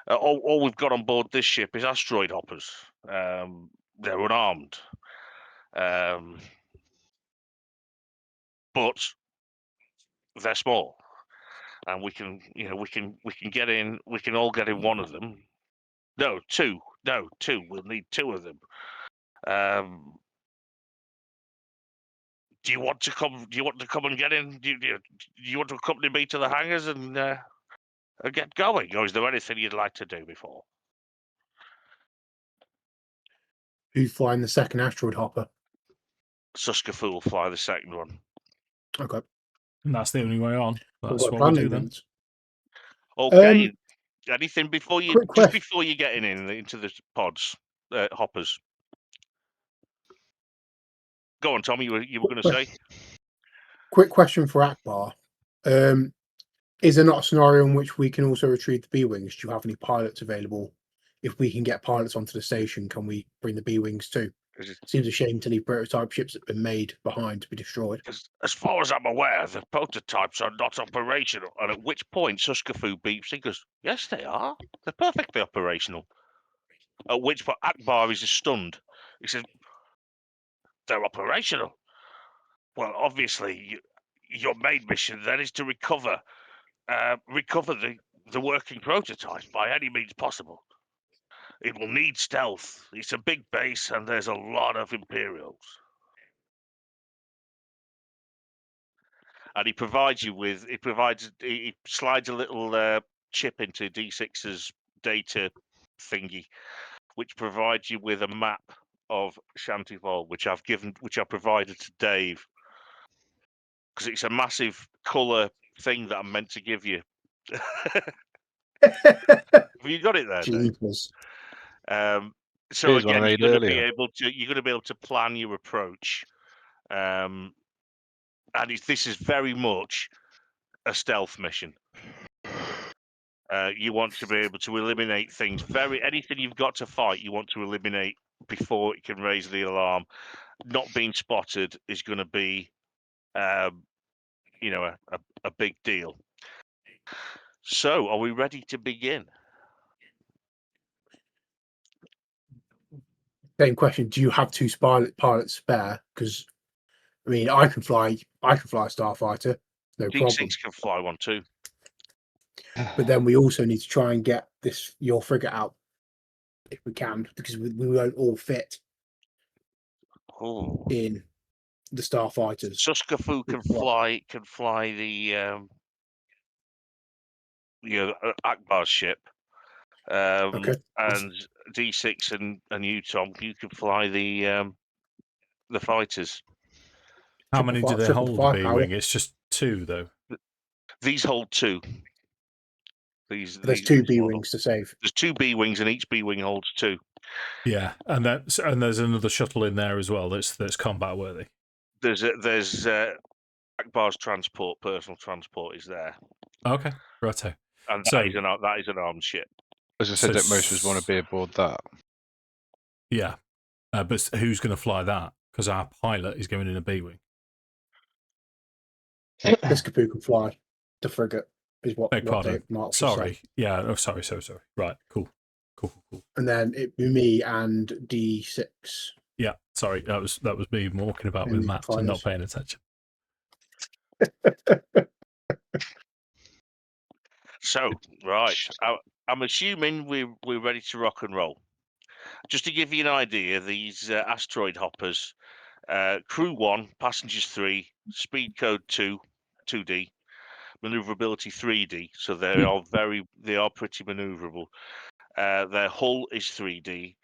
All we've got on board this ship is asteroid hoppers. They're unarmed, but they're small, and we can get in. We can all get in one of them. No, two. No, two. We'll need two of them. Do you want to come? Do you want to come and get in? Do you want to accompany me to the hangars and get going? Or is there anything you'd like to do before? Who's flying the second asteroid hopper? Suskafu will fly the second one. Okay. And that's the only way on. We've That's got a what we plan do then, then. Vince. Okay. Anything before you quick question. before you get into the pods, hoppers? Go on, Tom. You were going to say. Quick question for Akbar. Is there not a scenario in which we can also retrieve the B-Wings? Do you have any pilots available? If we can get pilots onto the station, can we bring the B-Wings too? Seems a shame to leave prototype ships that have been made behind to be destroyed. As far as I'm aware, the prototypes are not operational. And at which point Suskafu beeps. He goes, "Yes, they are. They're perfectly operational." At which point Akbar is stunned. He says, "They're operational. Well, obviously, your main mission then is to recover the working prototype by any means possible. It will need stealth. It's a big base, and there's a lot of Imperials. And he provides you with. He slides a little chip into D6's data thingy, which provides you with a map of Shantipole, which I provided to Dave, because it's a massive colour thing that I'm meant to give you. Have you got it there, Dave? Jeepers. So Here's one I again, made you're going earlier. to be able to plan your approach, and this is very much a stealth mission. You want to be able to eliminate things. Anything you've got to fight, you want to eliminate before it can raise the alarm. Not being spotted is going to be, a big deal. So, are we ready to begin? Same question. Do you have two pilots spare? Because I mean, I can fly a starfighter, no problem. D6 can fly one too. But then we also need to try and get your frigate out if we can, because we won't all fit Oh. in the starfighters. Suskafu can fly the Akbar's ship. Okay. And D6 and you, Tom, you can fly the fighters. How many do they triple hold, firepower. B-Wing? It's just 2, though. These hold 2. There's 2 B-Wings to save. There's 2 B-Wings, and each B-Wing holds 2. Yeah, and there's another shuttle in there as well that's combat worthy. There's Akbar's personal transport is there. Okay, righto. And that is an armed ship. As I said, that most of us want to be aboard that. Yeah, but who's going to fly that? Because our pilot is going in a B-Wing. Piscapu can fly the frigate. Is what Mark sorry. said. Yeah. Oh, sorry. Right. Cool. And then it'd be me and D6. Yeah. Sorry. That was me walking about with maps and not paying attention. So, right. I'm assuming we're ready to rock and roll. Just to give you an idea, these asteroid hoppers, crew 1, passengers 3, speed code 2, 2D, maneuverability 3D. So they are pretty maneuverable. Their hull is 3D,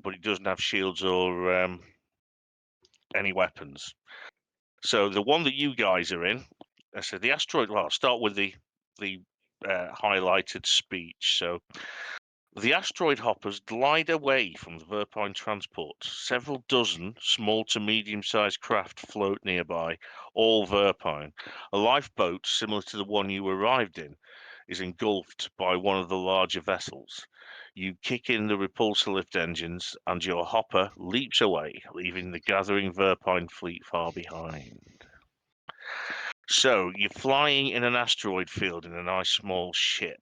but it doesn't have shields or any weapons. So the one that you guys are in, I said the asteroid. Well, I'll start with the highlighted speech. So the asteroid hoppers glide away from the Vorr'uun transport. Several dozen small to medium-sized craft float nearby, all Vorr'uun. A lifeboat, similar to the one you arrived in, is engulfed by one of the larger vessels. You kick in the repulsor lift engines, and your hopper leaps away, leaving the gathering Vorr'uun fleet far behind. So you're flying in an asteroid field in a nice small ship.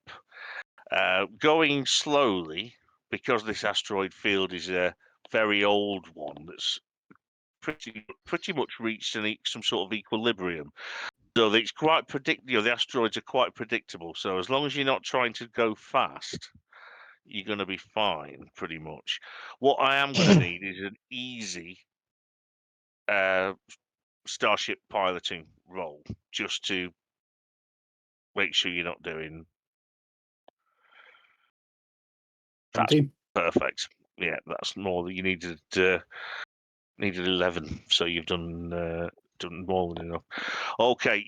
Going slowly, because this asteroid field is a very old one that's pretty much reached some sort of equilibrium. So it's quite predictable. The asteroids are quite predictable. So as long as you're not trying to go fast, you're going to be fine, pretty much. What I am going to need is an easy starship piloting roll, just to make sure you're not doing. That's perfect. Yeah, that's more than you needed. Needed 11, so you've done more than enough. Okay,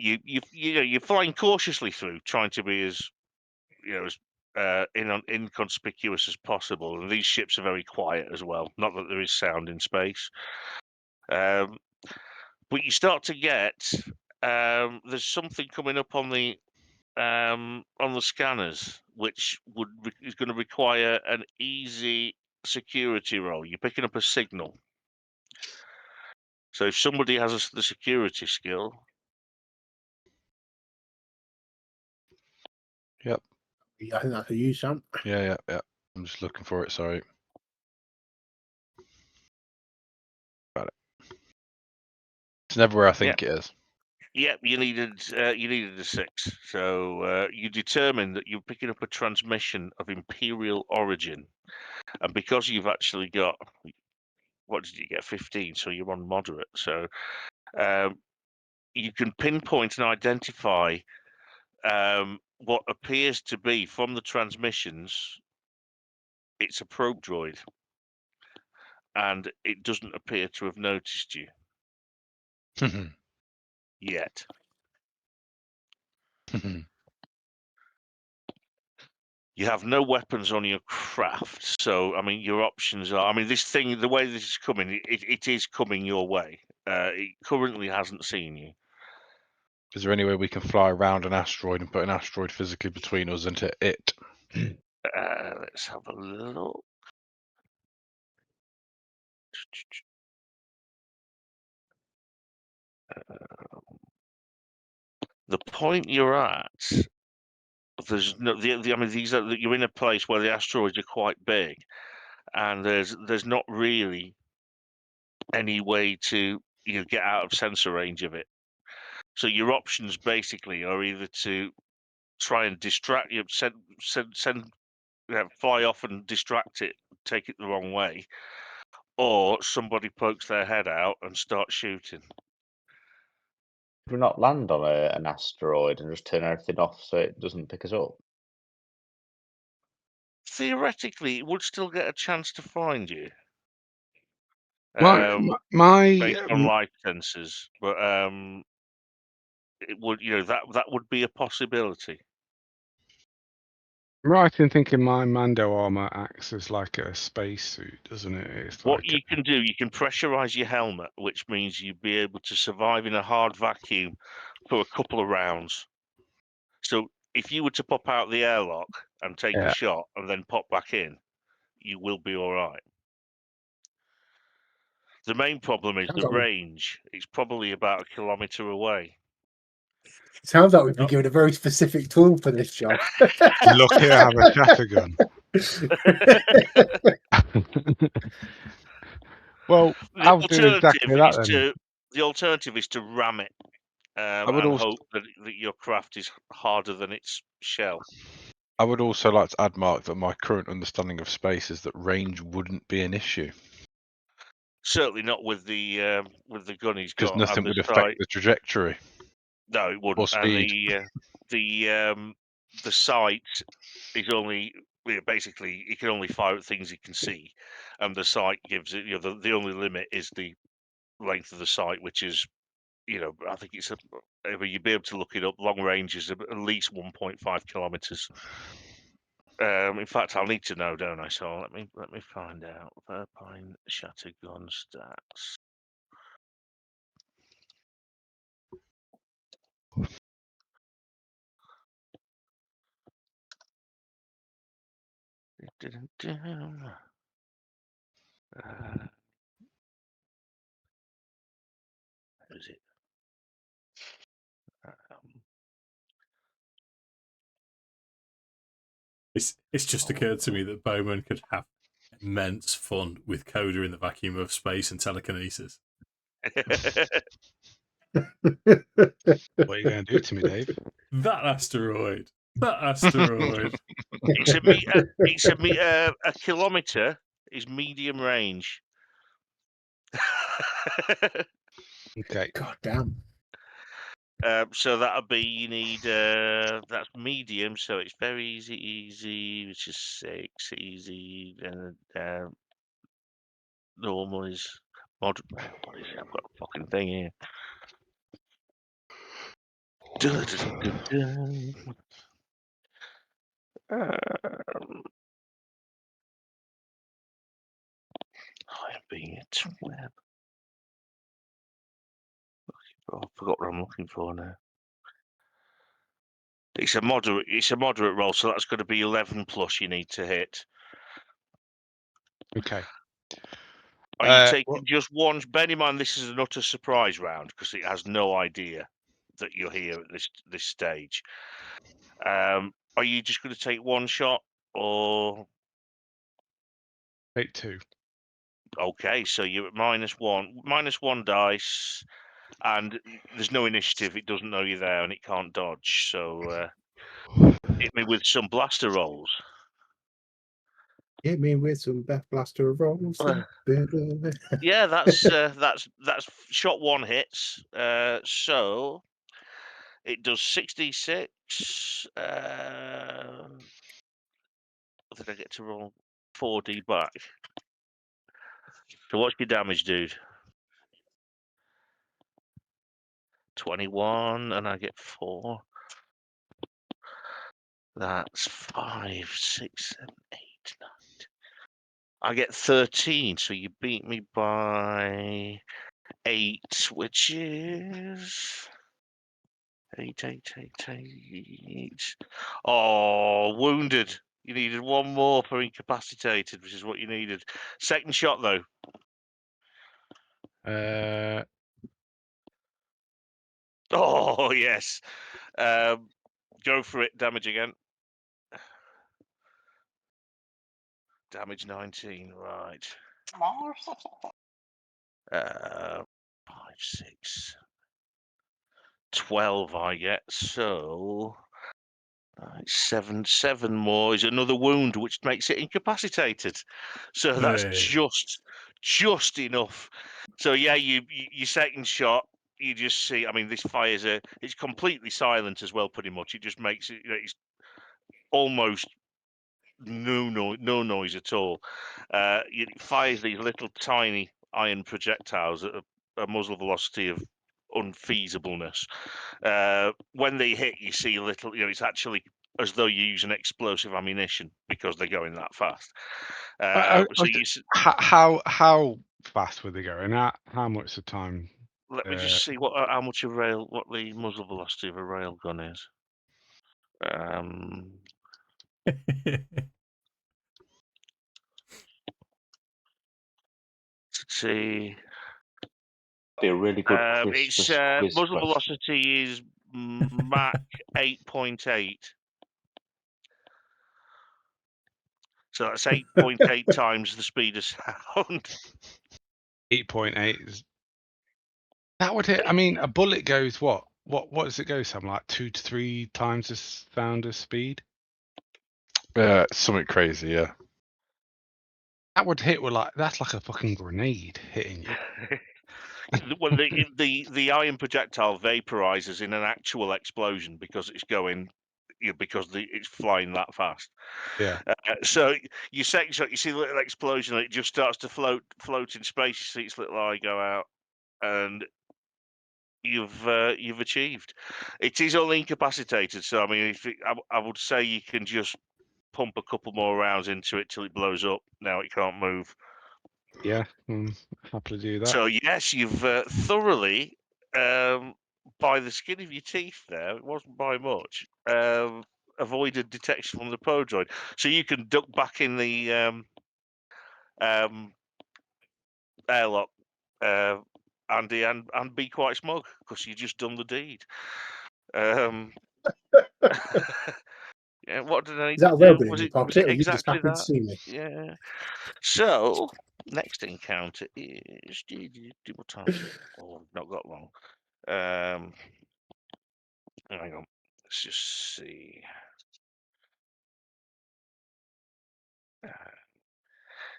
you're flying cautiously through, trying to be as inconspicuous as possible. And these ships are very quiet as well. Not that there is sound in space, but you start to get there's something coming up on the scanners, which is going to require an easy security roll. You're picking up a signal. So if somebody has the security skill. Yep. I think that's for you, Sam. Yeah. I'm just looking for it. Sorry. Got it. It's never where I think it is. Yep, you needed a 6. So you determined that you're picking up a transmission of Imperial origin, and because you've actually got, what did you get? 15. So you're on moderate. So you can pinpoint and identify what appears to be from the transmissions. It's a probe droid, and it doesn't appear to have noticed you yet. You have no weapons on your craft, so I mean your options are. I mean, this thing, the way this is coming, it is coming your way. It currently hasn't seen you. Is there any way we can fly around an asteroid and put an asteroid physically between us and it? Let's have a look. The point you're at, there's no. I mean, these are, you're in a place where the asteroids are quite big, and there's not really any way to get out of sensor range of it. So your options basically are either to try and distract you, fly off and distract it, take it the wrong way, or somebody pokes their head out and starts shooting. Could we not land on an asteroid and just turn everything off so it doesn't pick us up? Theoretically, it would still get a chance to find you. My Based on life sensors, but it would, that would be a possibility. right in thinking my Mando armor acts as like a spacesuit, doesn't it? It's What like you can do, you can pressurize your helmet, which means you'd be able to survive in a hard vacuum for a couple of rounds. So if you were to pop out the airlock and take a shot and then pop back in, you will be all right. The main problem is the range. It's probably about 1 kilometre away. Sounds like we've been given a very specific tool for this job. Look here, I have a shotgun. Well, I'll do exactly that then. The alternative is to ram it and hope that your craft is harder than its shell. I would also like to add, Mark, that my current understanding of space is that range wouldn't be an issue. Certainly not with the gun he's got. Because nothing would affect the trajectory. No, it wouldn't. Or speed. And the sight is only basically he can only fire at things he can see, and the sight gives it. The only limit is the length of the sight, which is, I think it's you'd be able to look it up. Long range is at least 1.5 kilometers. In fact, I'll need to know, don't I? So let me find out. Vorr'uun Shattergun stats. Who's it? It's just occurred to me that Boman could have immense fun with Koda in the vacuum of space and telekinesis. What are you going to do to me, Dave? That asteroid. It's a kilometre is medium range. Okay. God damn. So that'll be, you need that's medium, so it's very easy, which is 6, easy, and normal is moderate. What is it? I've got a fucking thing here. I am being a twab. Oh, I forgot what I'm looking for now. It's a moderate roll, so that's going to be 11 plus you need to hit. Okay. Are you taking just one? Bear in mind, this is an utter surprise round because it has no idea that you're here at this stage. Are you just going to take one shot or take 2? Okay, so you're at -1 dice. and there's no initiative. It doesn't know you're there, and it can't dodge. So hit me with some blaster rolls. Hit me with some Beth Blaster rolls. Yeah, that's shot one hits. So it does 6d6. I think I get to roll 4d back. So what's your damage, dude? 21, and I get 4. That's 5, 6, 7, 8, 9. I get 13, so you beat me by 8, which is 8, 8, 8, 8. Oh, wounded. You needed one more for incapacitated, which is what you needed. Second shot, though. Oh, yes. Go for it. Damage again. Damage 19, right. 5, 6, 12 I get, so 7 more is another wound, which makes it incapacitated. So that's Hey. just enough. So yeah, you second shot, you just see. I mean, this fires it's completely silent as well, pretty much. It just makes it. It's almost no noise at all. It fires these little tiny iron projectiles at a muzzle velocity of unfeasibleness. When they hit, you see little. It's actually as though you use an explosive ammunition because they're going that fast. So you. How fast were they going? How much the time? Let me just see what the muzzle velocity of a railgun is. Let's see. Be a really good Its quiz muzzle question. velocity is Mach 8.8. So that's 8.8 times the speed of sound. 8.8 is that would hit? I mean, a bullet goes what? What does it go? Something like 2 to 3 times the sound of speed. Something crazy, yeah. That would hit with that's like a fucking grenade hitting you. Well, the iron projectile vaporizes in an actual explosion because it's going, because it's flying that fast. Yeah. So you second shot, you see the little explosion, and it just starts to float in space. You see its little eye go out, and you've achieved. It is only incapacitated, so I mean, I would say you can just pump a couple more rounds into it till it blows up. Now it can't move. Yeah, happily do that. So yes, you've thoroughly, by the skin of your teeth there, it wasn't by much, avoided detection from the pro droid. So you can duck back in the airlock, Andy, and be quite smug because you just done the deed. Yeah, what did I need Is that to a do? robot in Was your it pocket, or you just exactly happy to that? see me? Yeah. So next encounter is what time is it? Oh, I've not got long. Hang on. Let's just see.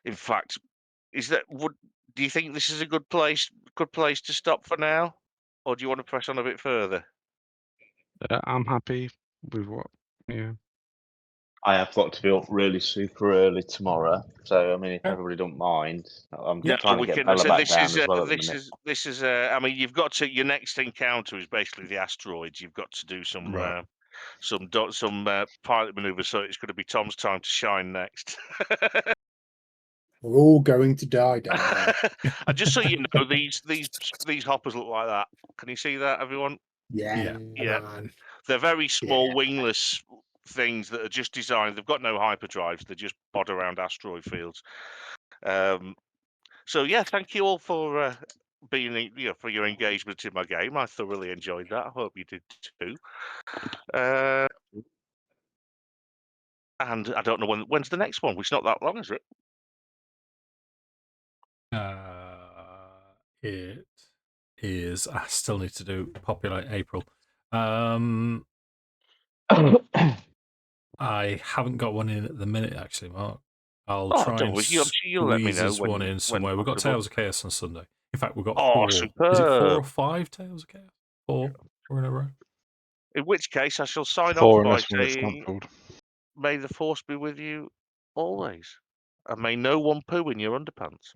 In fact, do you think this is a good place to stop for now, or do you want to press on a bit further? I'm happy with what. Yeah. I have got to be up really super early tomorrow, so I mean, if everybody don't mind, I'm No, trying to we get can. Bella So back down as well at the minute. this is. I mean, you've got to. Your next encounter is basically the asteroids. You've got to do some Right. pilot maneuvers. So it's going to be Tom's time to shine next. We're all going to die down there. And just so you know, these hoppers look like that. Can you see that, everyone? Yeah, Yeah. man. They're very small, Yeah. wingless things that are just designed. They've got no hyperdrives. They just bod around asteroid fields. So yeah, thank you all for being, for your engagement in my game. I thoroughly enjoyed that. I hope you did too. And I don't know when's the next one. It's not that long, is it? It is I still need to do populate April. I haven't got one in at the minute, actually, Mark. I'll try don't and worry. I'm sure you'll let me squeeze know us one in when somewhere. We've got possible. Tales of Chaos on Sunday. In fact, we've got Oh, 4. Is it 4 superb. or 5 Tales of Chaos? 4 in a row. In which case, I shall sign 4 off by unless one gets saying, cancelled. may the force be with you always. And may no one poo in your underpants.